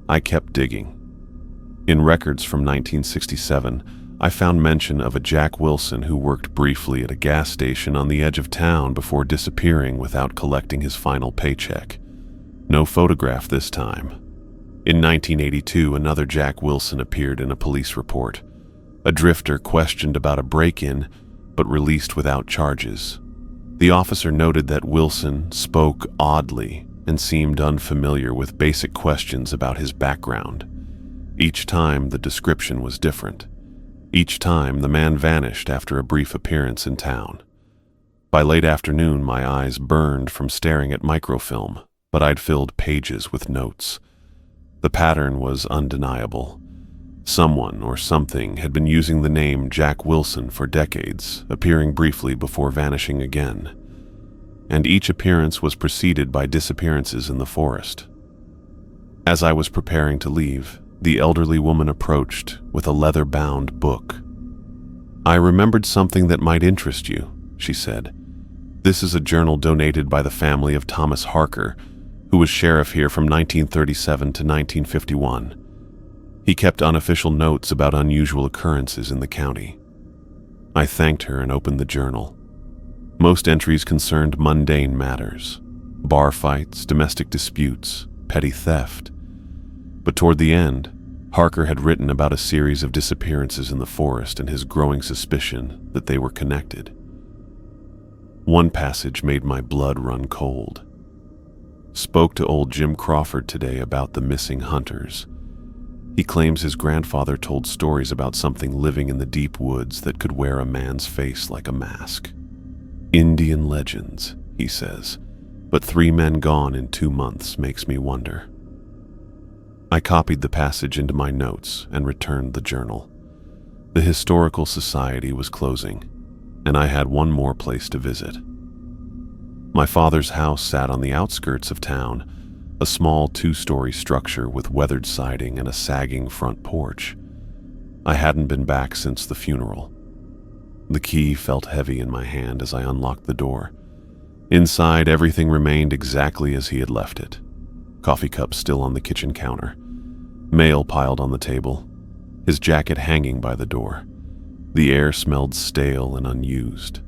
I kept digging. In records from 1967, I found mention of a Jack Wilson who worked briefly at a gas station on the edge of town before disappearing without collecting his final paycheck. No photograph this time. In 1982, another Jack Wilson appeared in a police report. A drifter questioned about a break-in, but released without charges. The officer noted that Wilson spoke oddly and seemed unfamiliar with basic questions about his background. Each time, the description was different. Each time, the man vanished after a brief appearance in town. By late afternoon, my eyes burned from staring at microfilm, but I'd filled pages with notes. The pattern was undeniable. Someone or something had been using the name Jack Wilson for decades, appearing briefly before vanishing again. And each appearance was preceded by disappearances in the forest. As I was preparing to leave, the elderly woman approached with a leather-bound book. "I remembered something that might interest you," she said. "This is a journal donated by the family of Thomas Harker, who was sheriff here from 1937 to 1951. He kept unofficial notes about unusual occurrences in the county." I thanked her and opened the journal. Most entries concerned mundane matters: bar fights, domestic disputes, petty theft. But toward the end, Harker had written about a series of disappearances in the forest and his growing suspicion that they were connected. One passage made my blood run cold. "Spoke to old Jim Crawford today about the missing hunters. He claims his grandfather told stories about something living in the deep woods that could wear a man's face like a mask. Indian legends, he says, but 3 men gone in 2 months makes me wonder." I copied the passage into my notes and returned the journal. The Historical Society was closing, and I had one more place to visit. My father's house sat on the outskirts of town, a small 2-story structure with weathered siding and a sagging front porch. I hadn't been back since the funeral. The key felt heavy in my hand as I unlocked the door. Inside, everything remained exactly as he had left it. Coffee cups still on the kitchen counter. Mail piled on the table. His jacket hanging by the door. The air smelled stale and unused.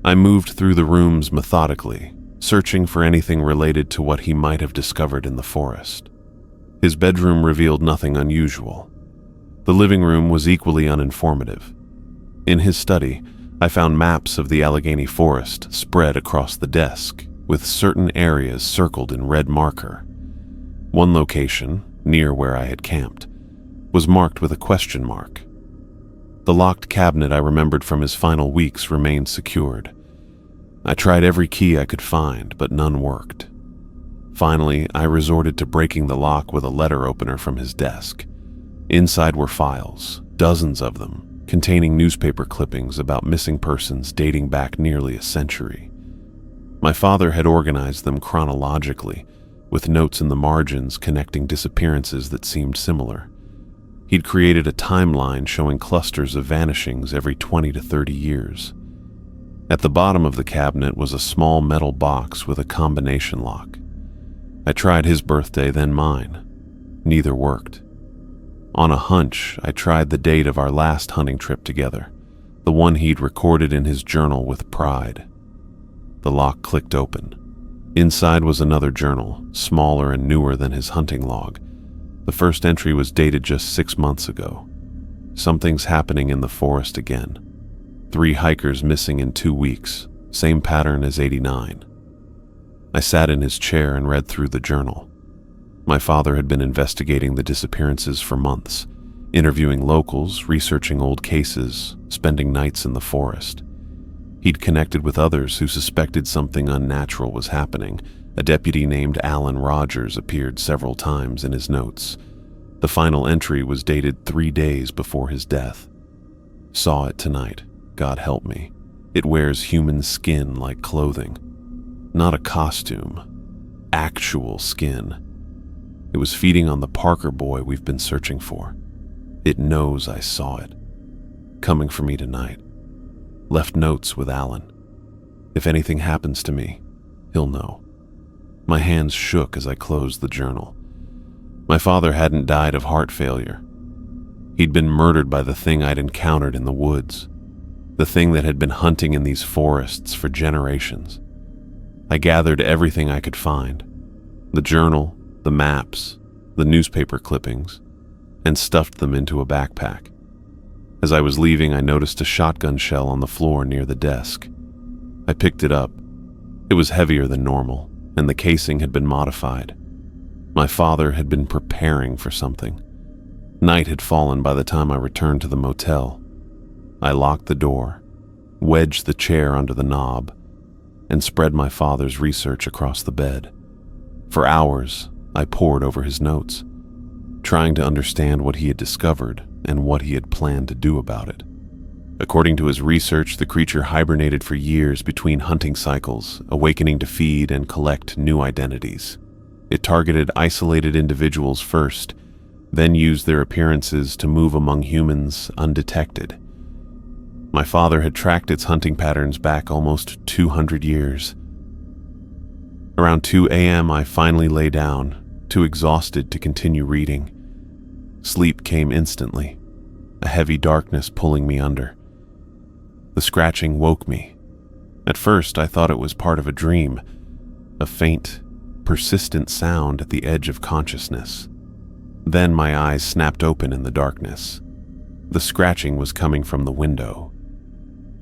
I moved through the rooms methodically, searching for anything related to what he might have discovered in the forest. His bedroom revealed nothing unusual. The living room was equally uninformative. In his study, I found maps of the Allegheny forest spread across the desk, with certain areas circled in red marker. One location, near where I had camped, was marked with a question mark. The locked cabinet I remembered from his final weeks remained secured. I tried every key I could find, but none worked. Finally, I resorted to breaking the lock with a letter opener from his desk. Inside were files, dozens of them, containing newspaper clippings about missing persons dating back nearly a century. My father had organized them chronologically, with notes in the margins connecting disappearances that seemed similar. He'd created a timeline showing clusters of vanishings every 20 to 30 years. At the bottom of the cabinet was a small metal box with a combination lock. I tried his birthday, then mine. Neither worked. On a hunch, I tried the date of our last hunting trip together, the one he'd recorded in his journal with pride. The lock clicked open. Inside was another journal, smaller and newer than his hunting log. The first entry was dated just 6 months ago. "Something's happening in the forest again. 3 hikers missing in 2 weeks, same pattern as '89. I sat in his chair and read through the journal. My father had been investigating the disappearances for months, interviewing locals, researching old cases, spending nights in the forest. He'd connected with others who suspected something unnatural was happening. A deputy named Alan Rogers appeared several times in his notes. The final entry was dated 3 days before his death. Saw it tonight, God help me. It wears human skin like clothing. Not a costume, actual skin. It was feeding on the Parker boy we've been searching for. It knows I saw it. Coming for me tonight. Left notes with Alan. If anything happens to me, he'll know. My hands shook as I closed the journal. My father hadn't died of heart failure. He'd been murdered by the thing I'd encountered in the woods, the thing that had been hunting in these forests for generations. I gathered everything I could find, the journal, the maps, the newspaper clippings, and stuffed them into a backpack. As I was leaving, I noticed a shotgun shell on the floor near the desk. I picked it up. It was heavier than normal, and the casing had been modified. My father had been preparing for something. Night had fallen by the time I returned to the motel. I locked the door, wedged the chair under the knob, and spread my father's research across the bed. For hours, I pored over his notes, trying to understand what he had discovered and what he had planned to do about it. According to his research, the creature hibernated for years between hunting cycles, awakening to feed and collect new identities. It targeted isolated individuals first, then used their appearances to move among humans undetected. My father had tracked its hunting patterns back almost 200 years. Around 2 a.m., I finally lay down, too exhausted to continue reading. Sleep came instantly, a heavy darkness pulling me under. The scratching woke me. At first, I thought it was part of a dream, a faint, persistent sound at the edge of consciousness. Then my eyes snapped open in the darkness. The scratching was coming from the window.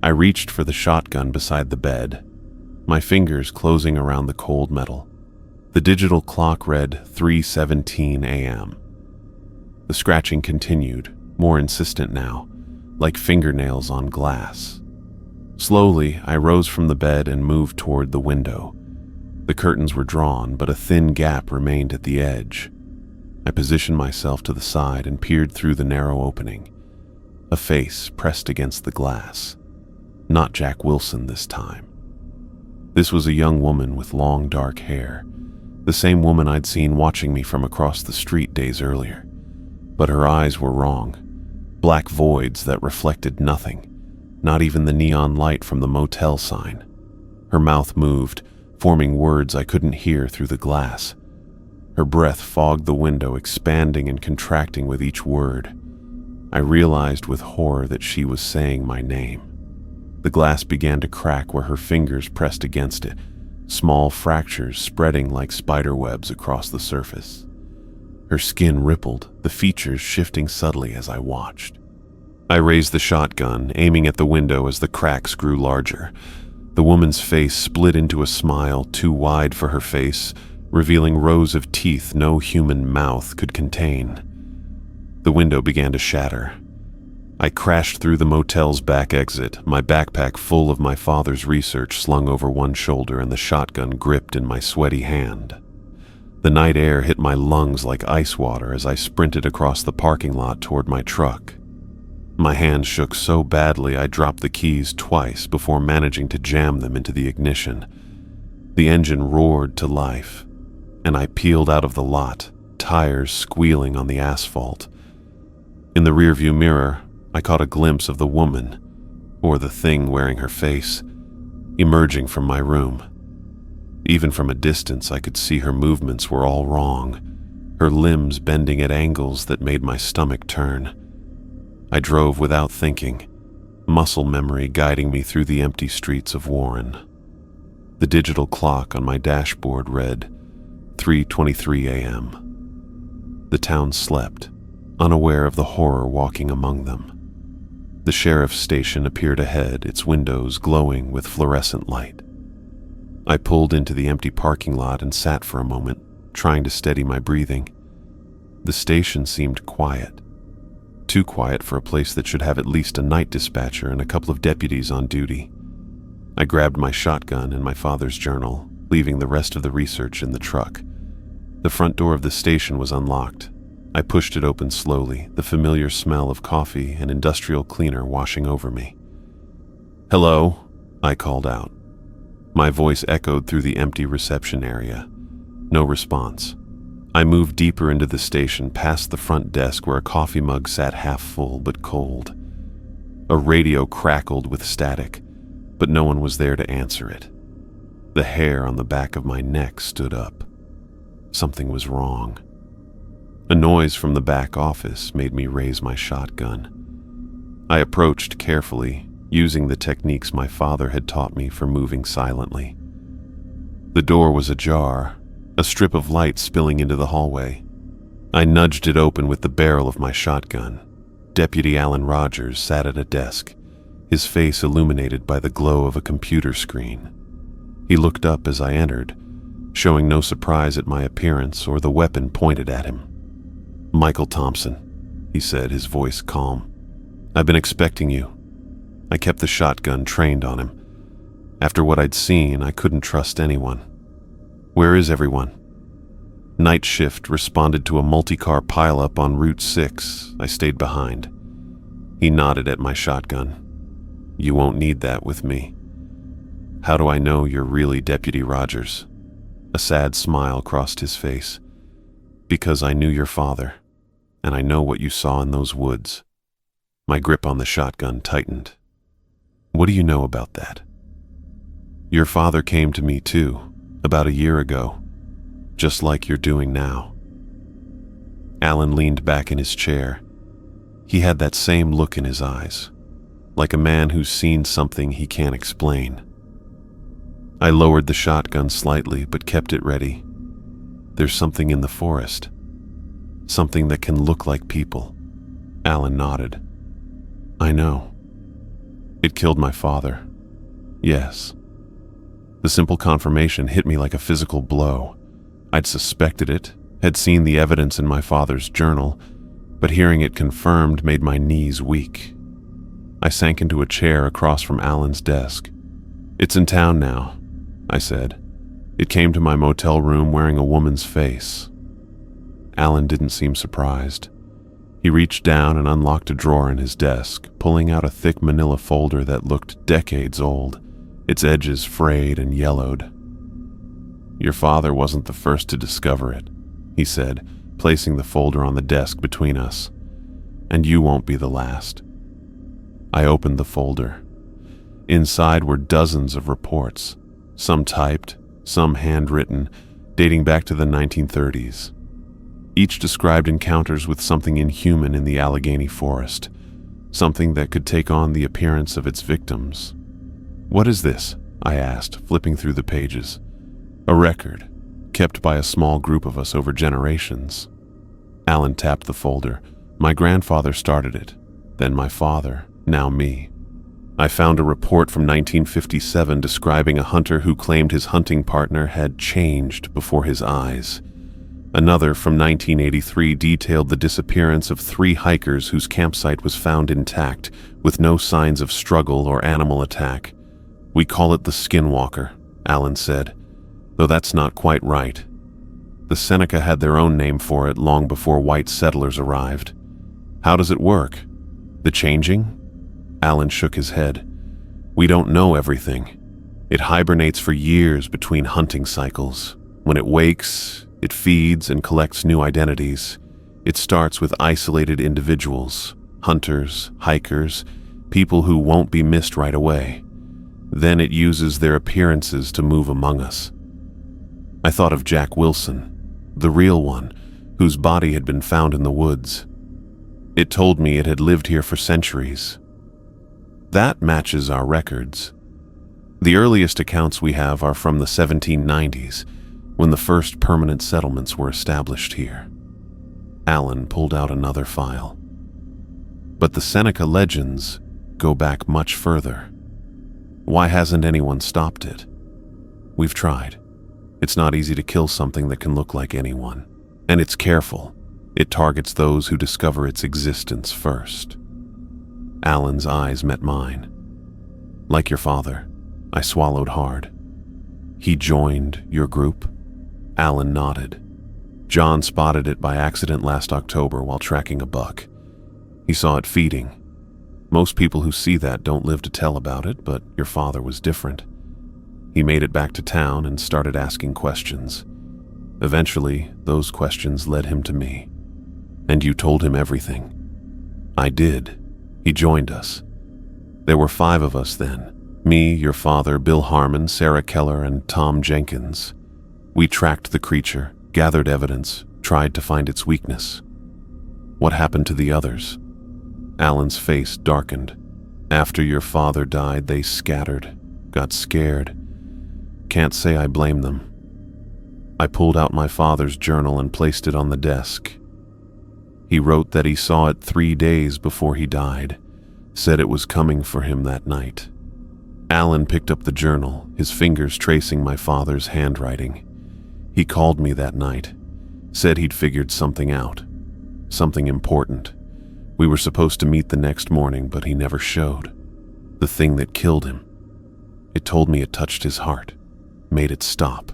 I reached for the shotgun beside the bed, my fingers closing around the cold metal. The digital clock read 3:17 a.m. The scratching continued, more insistent now, like fingernails on glass. Slowly, I rose from the bed and moved toward the window. The curtains were drawn, but a thin gap remained at the edge. I positioned myself to the side and peered through the narrow opening. A face pressed against the glass. Not Jack Wilson this time. This was a young woman with long dark hair, the same woman I'd seen watching me from across the street days earlier. But her eyes were wrong. Black voids that reflected nothing, not even the neon light from the motel sign. Her mouth moved, forming words I couldn't hear through the glass. Her breath fogged the window, expanding and contracting with each word. I realized with horror that she was saying my name. The glass began to crack where her fingers pressed against it, small fractures spreading like spider webs across the surface. Her skin rippled, the features shifting subtly as I watched. I raised the shotgun, aiming at the window as the cracks grew larger. The woman's face split into a smile too wide for her face, revealing rows of teeth no human mouth could contain. The window began to shatter. I crashed through the motel's back exit, my backpack full of my father's research slung over one shoulder and the shotgun gripped in my sweaty hand. The night air hit my lungs like ice water as I sprinted across the parking lot toward my truck. My hands shook so badly I dropped the keys twice before managing to jam them into the ignition. The engine roared to life, and I peeled out of the lot, tires squealing on the asphalt. In the rearview mirror, I caught a glimpse of the woman, or the thing wearing her face, emerging from my room. Even from a distance, I could see her movements were all wrong, her limbs bending at angles that made my stomach turn. I drove without thinking, muscle memory guiding me through the empty streets of Warren. The digital clock on my dashboard read 3:23 a.m. The town slept, unaware of the horror walking among them. The sheriff's station appeared ahead, its windows glowing with fluorescent light. I pulled into the empty parking lot and sat for a moment, trying to steady my breathing. The station seemed quiet. Too quiet for a place that should have at least a night dispatcher and a couple of deputies on duty. I grabbed my shotgun and my father's journal, leaving the rest of the research in the truck. The front door of the station was unlocked. I pushed it open slowly, the familiar smell of coffee and industrial cleaner washing over me. "Hello," I called out. My voice echoed through the empty reception area. No response. I moved deeper into the station, past the front desk where a coffee mug sat half full but cold. A radio crackled with static, but no one was there to answer it. The hair on the back of my neck stood up. Something was wrong. A noise from the back office made me raise my shotgun. I approached carefully, using the techniques my father had taught me for moving silently. The door was ajar, a strip of light spilling into the hallway. I nudged it open with the barrel of my shotgun. Deputy Alan Rogers sat at a desk, his face illuminated by the glow of a computer screen. He looked up as I entered, showing no surprise at my appearance or the weapon pointed at him. "Michael Thompson," he said, his voice calm. "I've been expecting you." I kept the shotgun trained on him. After what I'd seen, I couldn't trust anyone. "Where is everyone?" Night shift responded to a multi-car pileup on Route 6. I stayed behind. He nodded at my shotgun. "You won't need that with me." "How do I know you're really Deputy Rogers?" A sad smile crossed his face. "Because I knew your father, and I know what you saw in those woods." My grip on the shotgun tightened. "What do you know about that?" "Your father came to me too, about a year ago, just like you're doing now." Alan leaned back in his chair. He had that same look in his eyes, like a man who's seen something he can't explain. I lowered the shotgun slightly but kept it ready. "There's something in the forest. Something that can look like people." Alan nodded. "I know. It killed my father." "Yes." The simple confirmation hit me like a physical blow. I'd suspected it, had seen the evidence in my father's journal, but hearing it confirmed made my knees weak. I sank into a chair across from Alan's desk. "It's in town now," I said. "It came to my motel room wearing a woman's face." Alan didn't seem surprised. He reached down and unlocked a drawer in his desk, pulling out a thick manila folder that looked decades old, its edges frayed and yellowed. "Your father wasn't the first to discover it," he said, placing the folder on the desk between us. "And you won't be the last." I opened the folder. Inside were dozens of reports, some typed, some handwritten, dating back to the 1930s. Each described encounters with something inhuman in the Allegheny forest, something that could take on the appearance of its victims. "What is this?" I asked, flipping through the pages. "A record, kept by a small group of us over generations." Alan tapped the folder. "My grandfather started it, then my father, now me. I found a report from 1957 describing a hunter who claimed his hunting partner had changed before his eyes. Another from 1983 detailed the disappearance of 3 hikers whose campsite was found intact, with no signs of struggle or animal attack. We call it the Skinwalker, Alan said, though that's not quite right. The Seneca had their own name for it long before white settlers arrived. How does it work? The changing? Alan shook his head. We don't know everything. It hibernates for years between hunting cycles. When it wakes, it feeds and collects new identities. It starts with isolated individuals, hunters, hikers, people who won't be missed right away. Then it uses their appearances to move among us. I thought of Jack Wilson, the real one, whose body had been found in the woods. It told me it had lived here for centuries. That matches our records. The earliest accounts we have are from the 1790s, when the first permanent settlements were established here. Alan pulled out another file. But the Seneca legends go back much further. Why hasn't anyone stopped it? We've tried. It's not easy to kill something that can look like anyone. And it's careful. It targets those who discover its existence first. Alan's eyes met mine. Like your father, I swallowed hard. He joined your group? Alan nodded. John spotted it by accident last October while tracking a buck. He saw it feeding. Most people who see that don't live to tell about it, but your father was different. He made it back to town and started asking questions. Eventually, those questions led him to me. And you told him everything. I did. He joined us. There were 5 of us then. Me, your father, Bill Harmon, Sarah Keller, and Tom Jenkins. We tracked the creature, gathered evidence, tried to find its weakness. What happened to the others? Alan's face darkened. After your father died, they scattered, got scared. Can't say I blame them. I pulled out my father's journal and placed it on the desk. He wrote that he saw it 3 days before he died, said it was coming for him that night. Alan picked up the journal, his fingers tracing my father's handwriting. He called me that night, said he'd figured something out, something important. We were supposed to meet the next morning, but he never showed. The thing that killed him. It told me it touched his heart, made it stop.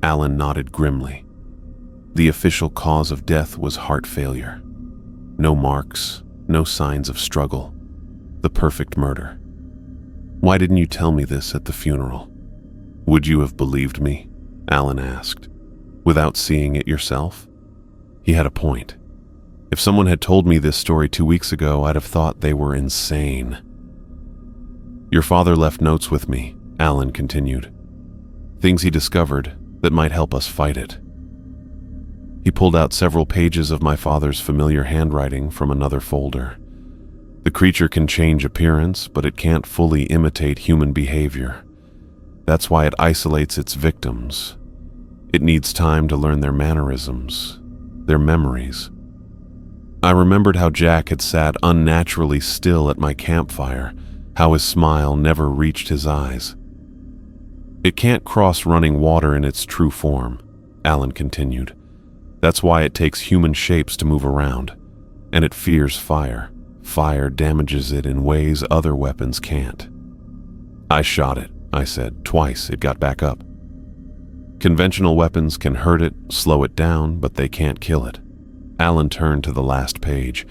Alan nodded grimly. The official cause of death was heart failure. No marks, no signs of struggle. The perfect murder. Why didn't you tell me this at the funeral? Would you have believed me? Alan asked, without seeing it yourself. He had a point. If someone had told me this story 2 weeks ago, I'd have thought they were insane. Your father left notes with me, Alan continued. Things he discovered that might help us fight it. He pulled out several pages of my father's familiar handwriting from another folder. The creature can change appearance, but it can't fully imitate human behavior. That's why it isolates its victims. It needs time to learn their mannerisms, their memories. I remembered how Jack had sat unnaturally still at my campfire, how his smile never reached his eyes. It can't cross running water in its true form, Alan continued. That's why it takes human shapes to move around, and it fears fire. Fire damages it in ways other weapons can't. I shot it, I said. Twice it got back up. Conventional weapons can hurt it, slow it down, but they can't kill it. Alan turned to the last page.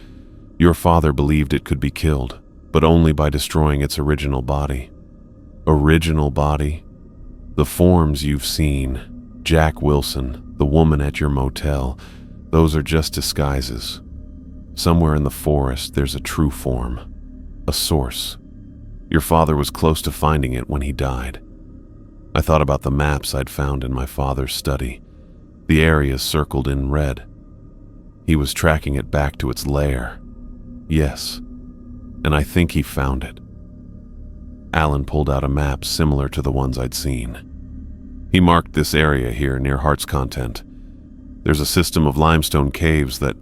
Your father believed it could be killed, but only by destroying its original body. Original body? The forms you've seen, Jack Wilson, the woman at your motel, those are just disguises. Somewhere in the forest, there's a true form, a source. Your father was close to finding it when he died. I thought about the maps I'd found in my father's study, the areas circled in red. He was tracking it back to its lair. Yes, and I think he found it. Alan pulled out a map similar to the ones I'd seen. He marked this area here near Heart's Content. There's a system of limestone caves that...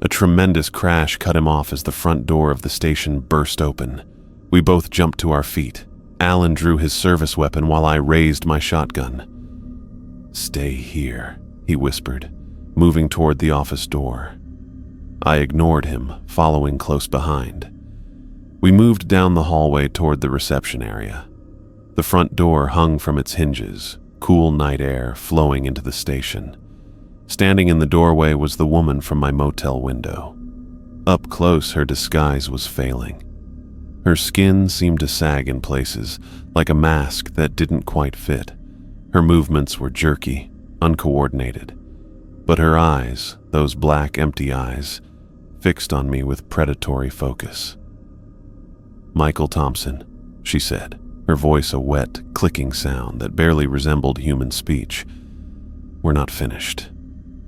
A tremendous crash cut him off as the front door of the station burst open. We both jumped to our feet. Alan drew his service weapon while I raised my shotgun. Stay here, he whispered, moving toward the office door. I ignored him, following close behind. We moved down the hallway toward the reception area. The front door hung from its hinges, cool night air flowing into the station. Standing in the doorway was the woman from my motel window. Up close, her disguise was failing. Her skin seemed to sag in places, like a mask that didn't quite fit. Her movements were jerky, uncoordinated. But her eyes, those black, empty eyes, fixed on me with predatory focus. Michael Thompson, she said, her voice a wet, clicking sound that barely resembled human speech. We're not finished.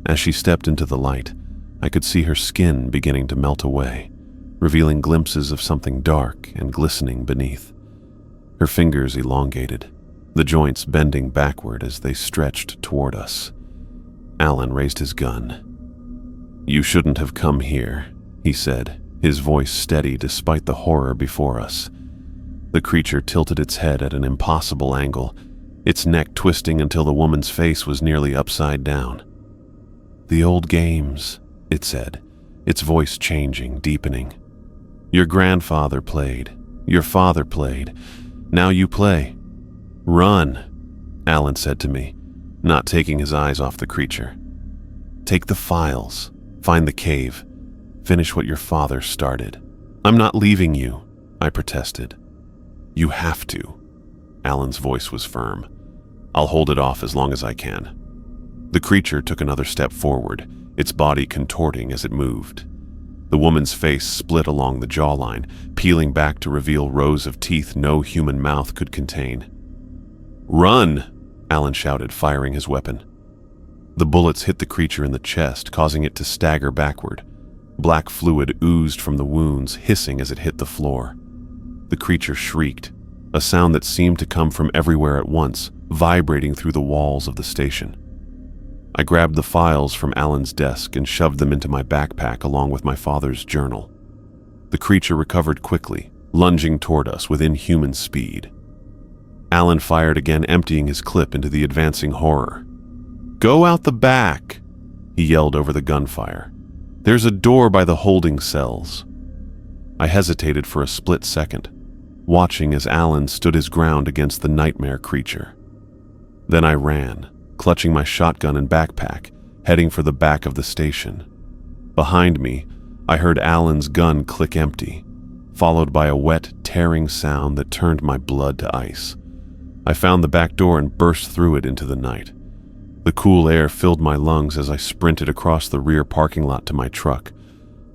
As she stepped into the light, I could see her skin beginning to melt away, revealing glimpses of something dark and glistening beneath. Her fingers elongated, the joints bending backward as they stretched toward us. Alan raised his gun. You shouldn't have come here, he said, his voice steady despite the horror before us. The creature tilted its head at an impossible angle, its neck twisting until the woman's face was nearly upside down. "The old games," it said, its voice changing, deepening. "Your grandfather played. Your father played. Now you play. Run," Alan said to me, not taking his eyes off the creature. "Take the files. Find the cave. Finish what your father started." "I'm not leaving you," I protested. "You have to." Alan's voice was firm. "I'll hold it off as long as I can." The creature took another step forward, its body contorting as it moved. The woman's face split along the jawline, peeling back to reveal rows of teeth no human mouth could contain. "Run!" Alan shouted, firing his weapon. The bullets hit the creature in the chest, causing it to stagger backward. Black fluid oozed from the wounds, hissing as it hit the floor. The creature shrieked, a sound that seemed to come from everywhere at once, vibrating through the walls of the station. I grabbed the files from Alan's desk and shoved them into my backpack along with my father's journal. The creature recovered quickly, lunging toward us with inhuman speed. Alan fired again, emptying his clip into the advancing horror. "Go out the back," he yelled over the gunfire. "There's a door by the holding cells." I hesitated for a split second, watching as Alan stood his ground against the nightmare creature. Then I ran, clutching my shotgun and backpack, heading for the back of the station. Behind me, I heard Alan's gun click empty, followed by a wet, tearing sound that turned my blood to ice. I found the back door and burst through it into the night. The cool air filled my lungs as I sprinted across the rear parking lot to my truck.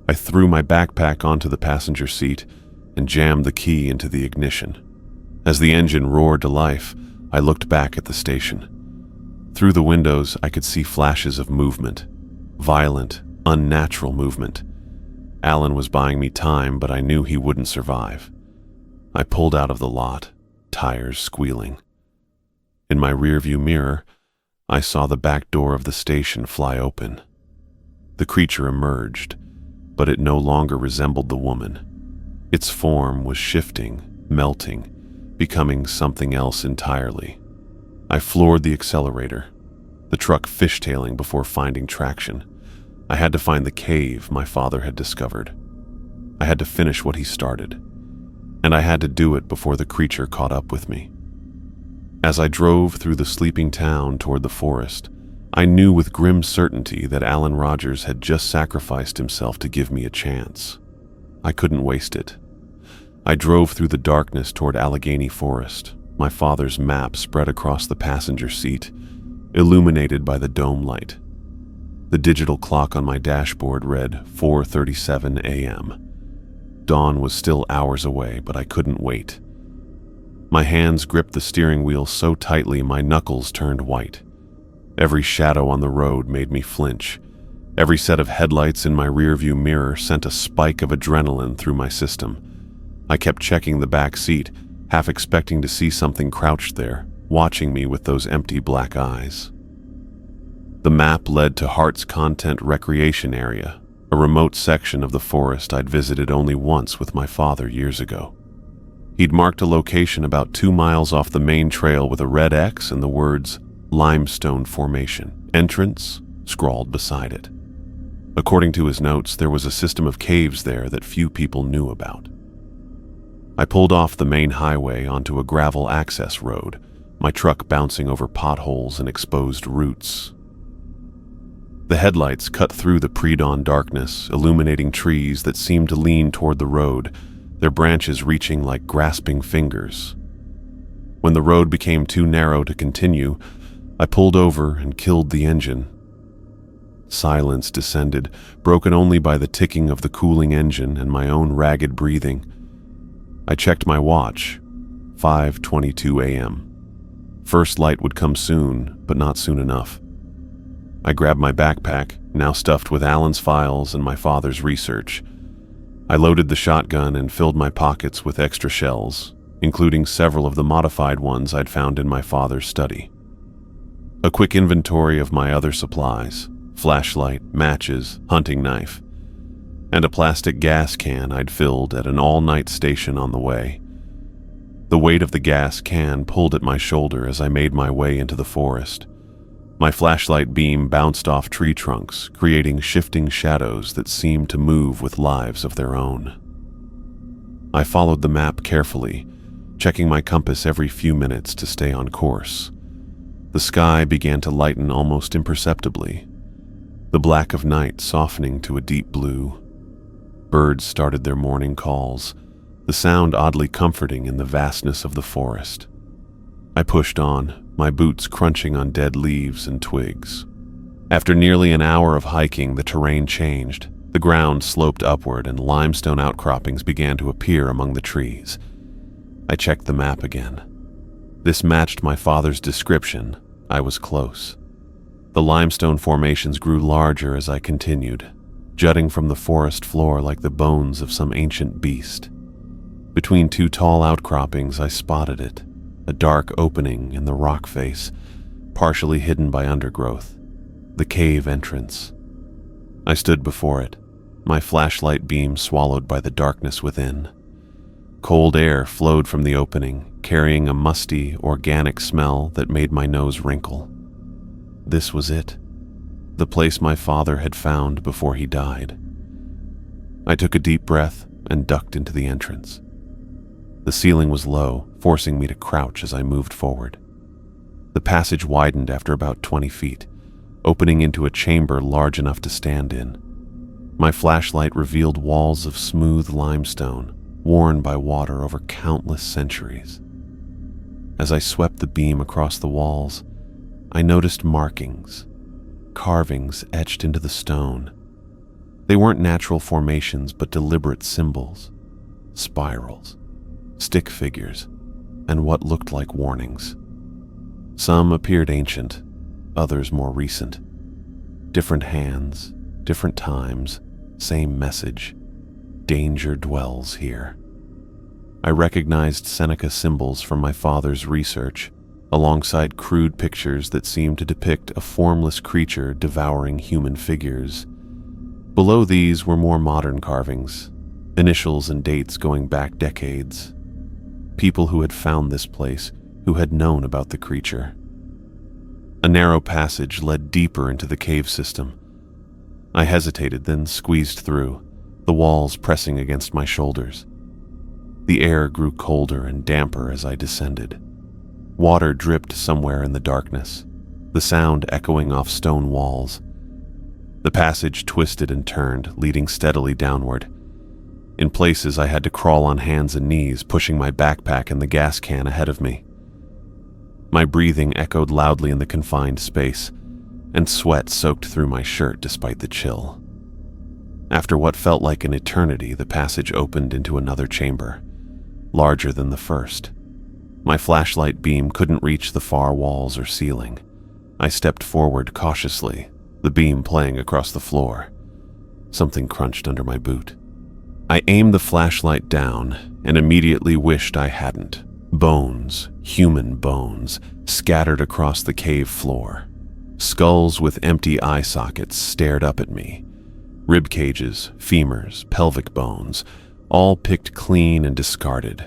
I threw my backpack onto the passenger seat and jammed the key into the ignition. As the engine roared to life, I looked back at the station. Through the windows, I could see flashes of movement. Violent, unnatural movement. Alan was buying me time, but I knew he wouldn't survive. I pulled out of the lot, tires squealing. In my rearview mirror, I saw the back door of the station fly open. The creature emerged, but it no longer resembled the woman. Its form was shifting, melting, becoming something else entirely. I floored the accelerator, the truck fishtailing before finding traction. I had to find the cave my father had discovered. I had to finish what he started, and I had to do it before the creature caught up with me. As I drove through the sleeping town toward the forest, I knew with grim certainty that Alan Rogers had just sacrificed himself to give me a chance. I couldn't waste it. I drove through the darkness toward Allegheny Forest, my father's map spread across the passenger seat, illuminated by the dome light. The digital clock on my dashboard read 4:37 a.m. Dawn was still hours away, but I couldn't wait. My hands gripped the steering wheel so tightly my knuckles turned white. Every shadow on the road made me flinch. Every set of headlights in my rearview mirror sent a spike of adrenaline through my system. I kept checking the back seat, half expecting to see something crouched there, watching me with those empty black eyes. The map led to Hart's Content Recreation Area, a remote section of the forest I'd visited only once with my father years ago. He'd marked a location about 2 miles off the main trail with a red X and the words Limestone Formation, Entrance, scrawled beside it. According to his notes, there was a system of caves there that few people knew about. I pulled off the main highway onto a gravel access road, my truck bouncing over potholes and exposed roots. The headlights cut through the pre-dawn darkness, illuminating trees that seemed to lean toward the road, their branches reaching like grasping fingers. When the road became too narrow to continue, I pulled over and killed the engine. Silence descended, broken only by the ticking of the cooling engine and my own ragged breathing. I checked my watch, 5:22 a.m. First light would come soon, but not soon enough. I grabbed my backpack, now stuffed with Alan's files and my father's research. I loaded the shotgun and filled my pockets with extra shells, including several of the modified ones I'd found in my father's study. A quick inventory of my other supplies, flashlight, matches, hunting knife, and a plastic gas can I'd filled at an all-night station on the way. The weight of the gas can pulled at my shoulder as I made my way into the forest. My flashlight beam bounced off tree trunks, creating shifting shadows that seemed to move with lives of their own. I followed the map carefully, checking my compass every few minutes to stay on course. The sky began to lighten almost imperceptibly, the black of night softening to a deep blue. Birds started their morning calls, the sound oddly comforting in the vastness of the forest. I pushed on, my boots crunching on dead leaves and twigs. After nearly an hour of hiking, the terrain changed. The ground sloped upward and limestone outcroppings began to appear among the trees. I checked the map again. This matched my father's description. I was close. The limestone formations grew larger as I continued, jutting from the forest floor like the bones of some ancient beast. Between two tall outcroppings, I spotted it, a dark opening in the rock face, partially hidden by undergrowth, the cave entrance. I stood before it, my flashlight beam swallowed by the darkness within. Cold air flowed from the opening, carrying a musty, organic smell that made my nose wrinkle. This was it, the place my father had found before he died. I took a deep breath and ducked into the entrance. The ceiling was low, forcing me to crouch as I moved forward. The passage widened after about 20 feet, opening into a chamber large enough to stand in. My flashlight revealed walls of smooth limestone, worn by water over countless centuries. As I swept the beam across the walls, I noticed markings, carvings etched into the stone. They weren't natural formations, but deliberate symbols, spirals, stick figures, and what looked like warnings. Some appeared ancient, others more recent. Different hands, different times, same message. Danger dwells here. I recognized Seneca symbols from my father's research, alongside crude pictures that seemed to depict a formless creature devouring human figures. Below these were more modern carvings, initials and dates going back decades. People who had found this place, who had known about the creature. A narrow passage led deeper into the cave system. I hesitated, then squeezed through, the walls pressing against my shoulders. The air grew colder and damper as I descended. Water dripped somewhere in the darkness, the sound echoing off stone walls. The passage twisted and turned, leading steadily downward. In places, I had to crawl on hands and knees, pushing my backpack and the gas can ahead of me. My breathing echoed loudly in the confined space, and sweat soaked through my shirt despite the chill. After what felt like an eternity, the passage opened into another chamber, larger than the first. My flashlight beam couldn't reach the far walls or ceiling. I stepped forward cautiously, the beam playing across the floor. Something crunched under my boot. I aimed the flashlight down and immediately wished I hadn't. Bones, human bones, scattered across the cave floor. Skulls with empty eye sockets stared up at me. Rib cages, femurs, pelvic bones, all picked clean and discarded.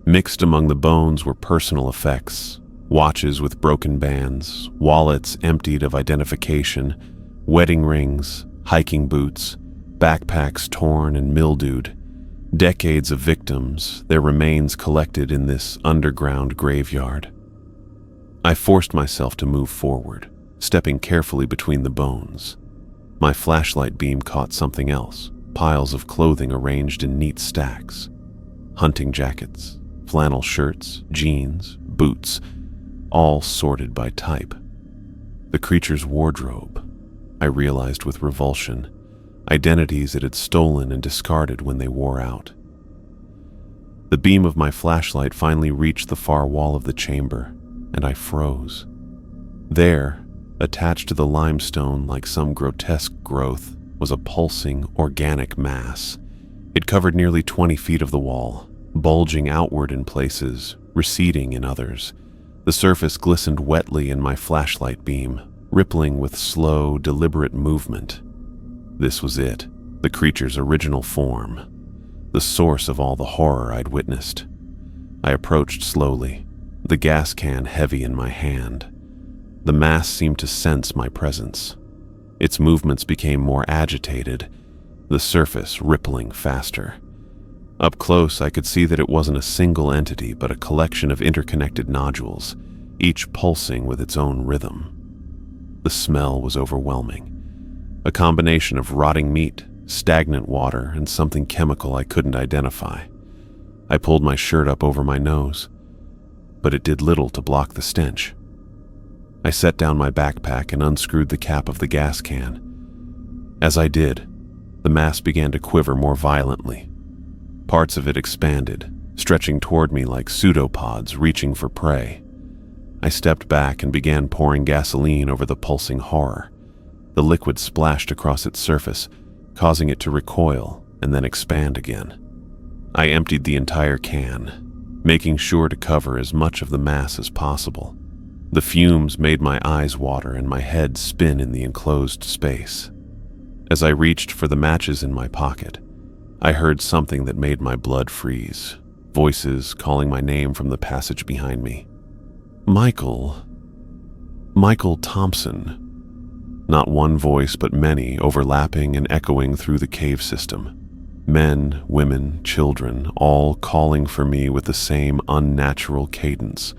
Mixed among the bones were personal effects, watches with broken bands, wallets emptied of identification, wedding rings, hiking boots, backpacks torn and mildewed. Decades of victims, their remains collected in this underground graveyard. I forced myself to move forward, stepping carefully between the bones. My flashlight beam caught something else, piles of clothing arranged in neat stacks. Hunting jackets, flannel shirts, jeans, boots, all sorted by type. The creature's wardrobe, I realized with revulsion, identities it had stolen and discarded when they wore out. The beam of my flashlight finally reached the far wall of the chamber, and I froze. There, attached to the limestone like some grotesque growth, was a pulsing, organic mass. It covered nearly 20 feet of the wall, bulging outward in places, receding in others. The surface glistened wetly in my flashlight beam, rippling with slow, deliberate movement. This was it, the creature's original form, the source of all the horror I'd witnessed. I approached slowly, the gas can heavy in my hand. The mass seemed to sense my presence. Its movements became more agitated, the surface rippling faster. Up close, I could see that it wasn't a single entity, but a collection of interconnected nodules, each pulsing with its own rhythm. The smell was overwhelming. A combination of rotting meat, stagnant water, and something chemical I couldn't identify. I pulled my shirt up over my nose, but it did little to block the stench. I set down my backpack and unscrewed the cap of the gas can. As I did, the mass began to quiver more violently. Parts of it expanded, stretching toward me like pseudopods reaching for prey. I stepped back and began pouring gasoline over the pulsing horror. The liquid splashed across its surface, causing it to recoil and then expand again. I emptied the entire can, making sure to cover as much of the mass as possible. The fumes made my eyes water and my head spin in the enclosed space. As I reached for the matches in my pocket, I heard something that made my blood freeze, voices calling my name from the passage behind me. Michael Thompson. Not one voice, but many, overlapping and echoing through the cave system. Men, women, children, all calling for me with the same unnatural cadence.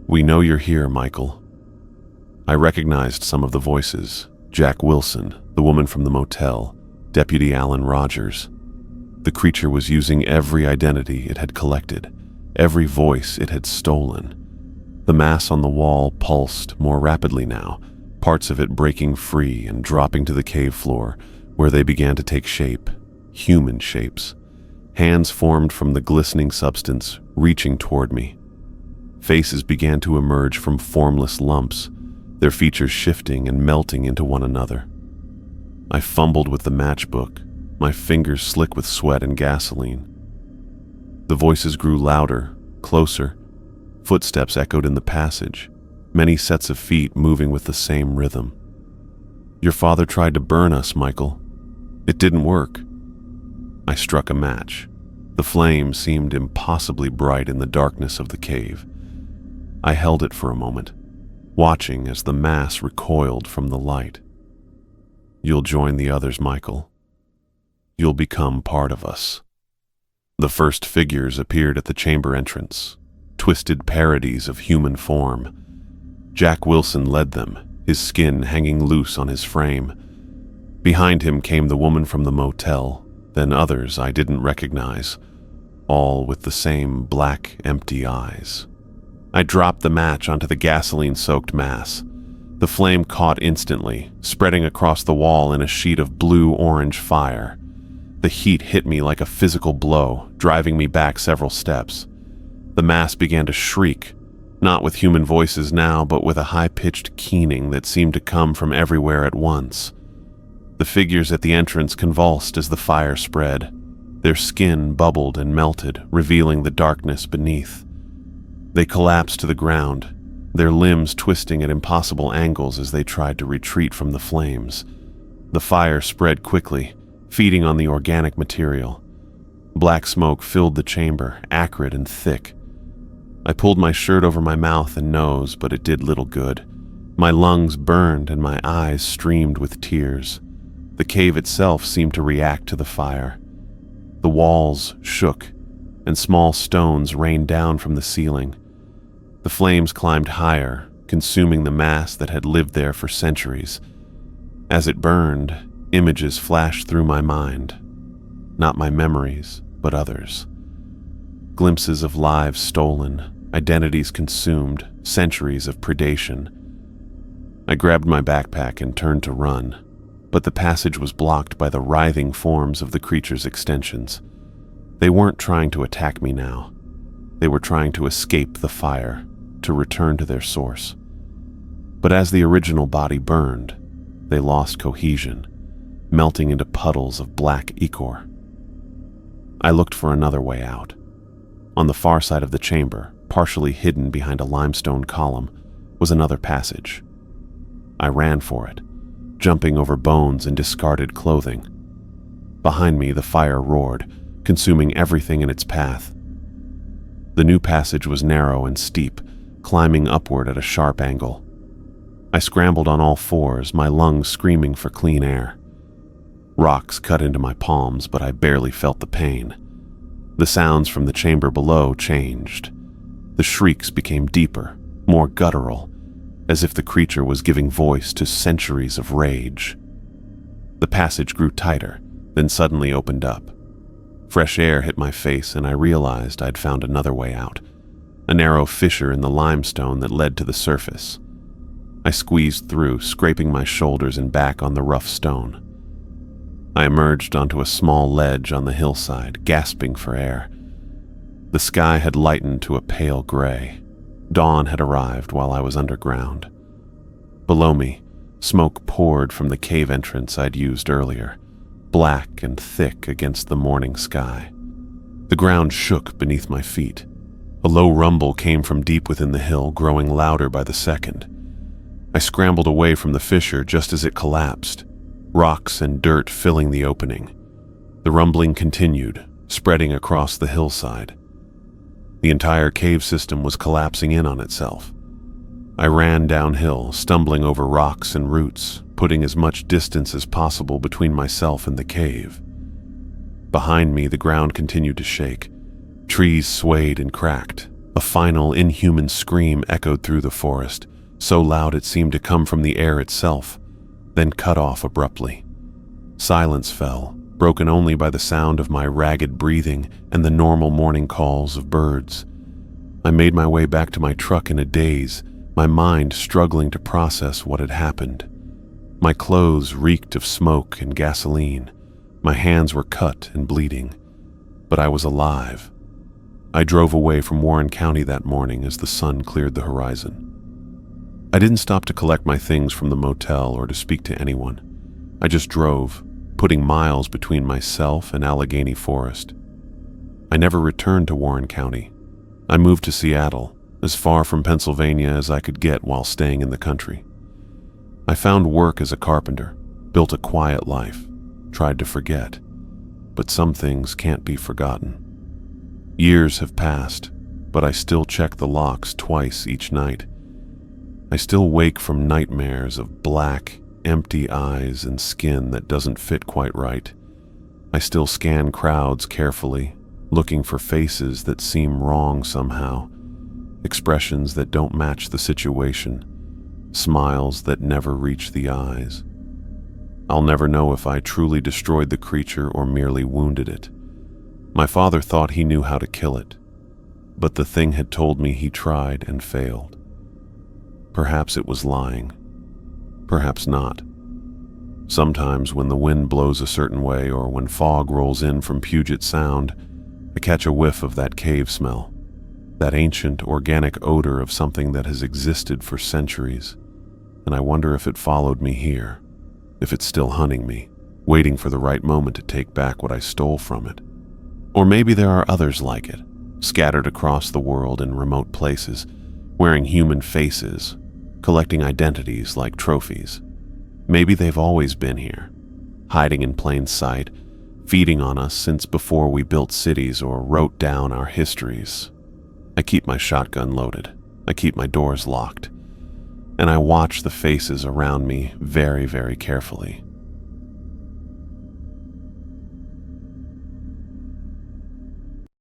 We know you're here, Michael. I recognized some of the voices. Jack Wilson, the woman from the motel, Deputy Alan Rogers. The creature was using every identity it had collected, every voice it had stolen. The mass on the wall pulsed more rapidly now, parts of it breaking free and dropping to the cave floor, where they began to take shape, human shapes. Hands formed from the glistening substance, reaching toward me. Faces began to emerge from formless lumps, their features shifting and melting into one another. I fumbled with the matchbook, my fingers slick with sweat and gasoline. The voices grew louder, closer. Footsteps echoed in the passage, many sets of feet moving with the same rhythm. Your father tried to burn us, Michael. It didn't work. I struck a match. The flame seemed impossibly bright in the darkness of the cave. I held it for a moment, watching as the mass recoiled from the light. You'll join the others, Michael. You'll become part of us. The first figures appeared at the chamber entrance, twisted parodies of human form. Jack Wilson led them, his skin hanging loose on his frame. Behind him came the woman from the motel, then others I didn't recognize, all with the same black, empty eyes. I dropped the match onto the gasoline-soaked mass. The flame caught instantly, spreading across the wall in a sheet of blue-orange fire. The heat hit me like a physical blow, driving me back several steps. The mass began to shriek, not with human voices now, but with a high-pitched keening that seemed to come from everywhere at once. The figures at the entrance convulsed as the fire spread. Their skin bubbled and melted, revealing the darkness beneath. They collapsed to the ground, their limbs twisting at impossible angles as they tried to retreat from the flames. The fire spread quickly, feeding on the organic material. Black smoke filled the chamber, acrid and thick. I pulled my shirt over my mouth and nose, but it did little good. My lungs burned and my eyes streamed with tears. The cave itself seemed to react to the fire. The walls shook, and small stones rained down from the ceiling. The flames climbed higher, consuming the mass that had lived there for centuries. As it burned, images flashed through my mind. Not my memories, but others. Glimpses of lives stolen, identities consumed, centuries of predation. I grabbed my backpack and turned to run, but the passage was blocked by the writhing forms of the creature's extensions. They weren't trying to attack me now. They were trying to escape the fire, to return to their source. But as the original body burned, they lost cohesion, melting into puddles of black ichor. I looked for another way out. On the far side of the chamber, partially hidden behind a limestone column, was another passage. I ran for it, jumping over bones and discarded clothing. Behind me, the fire roared, consuming everything in its path. The new passage was narrow and steep, climbing upward at a sharp angle. I scrambled on all fours, my lungs screaming for clean air. Rocks cut into my palms, but I barely felt the pain. The sounds from the chamber below changed. The shrieks became deeper, more guttural, as if the creature was giving voice to centuries of rage. The passage grew tighter, then suddenly opened up. Fresh air hit my face, and I realized I'd found another way out, a narrow fissure in the limestone that led to the surface. I squeezed through, scraping my shoulders and back on the rough stone. I emerged onto a small ledge on the hillside, gasping for air. The sky had lightened to a pale gray. Dawn had arrived while I was underground. Below me, smoke poured from the cave entrance I'd used earlier, black and thick against the morning sky. The ground shook beneath my feet. A low rumble came from deep within the hill, growing louder by the second. I scrambled away from the fissure just as it collapsed, rocks and dirt filling the opening. The rumbling continued, spreading across the hillside. The entire cave system was collapsing in on itself. I ran downhill, stumbling over rocks and roots, putting as much distance as possible between myself and the cave. Behind me, the ground continued to shake. Trees swayed and cracked. A final, inhuman scream echoed through the forest, so loud it seemed to come from the air itself, then cut off abruptly. Silence fell, broken only by the sound of my ragged breathing and the normal morning calls of birds. I made my way back to my truck in a daze, my mind struggling to process what had happened. My clothes reeked of smoke and gasoline. My hands were cut and bleeding, but I was alive. I drove away from Warren County that morning as the sun cleared the horizon. I didn't stop to collect my things from the motel or to speak to anyone. I just drove, putting miles between myself and Allegheny Forest. I never returned to Warren County. I moved to Seattle, as far from Pennsylvania as I could get while staying in the country. I found work as a carpenter, built a quiet life, tried to forget, but some things can't be forgotten. Years have passed, but I still check the locks twice each night. I still wake from nightmares of black, empty eyes and skin that doesn't fit quite right. I still scan crowds carefully, looking for faces that seem wrong somehow, expressions that don't match the situation, smiles that never reach the eyes. I'll never know if I truly destroyed the creature or merely wounded it. My father thought he knew how to kill it, but the thing had told me he tried and failed. Perhaps it was lying. Perhaps not. Sometimes when the wind blows a certain way or when fog rolls in from Puget Sound, I catch a whiff of that cave smell, that ancient organic odor of something that has existed for centuries, and I wonder if it followed me here, if it's still hunting me, waiting for the right moment to take back what I stole from it. Or maybe there are others like it, scattered across the world in remote places, wearing human faces, collecting identities like trophies. Maybe they've always been here, hiding in plain sight, feeding on us since before we built cities or wrote down our histories. I keep my shotgun loaded. I keep my doors locked. And I watch the faces around me very, very carefully.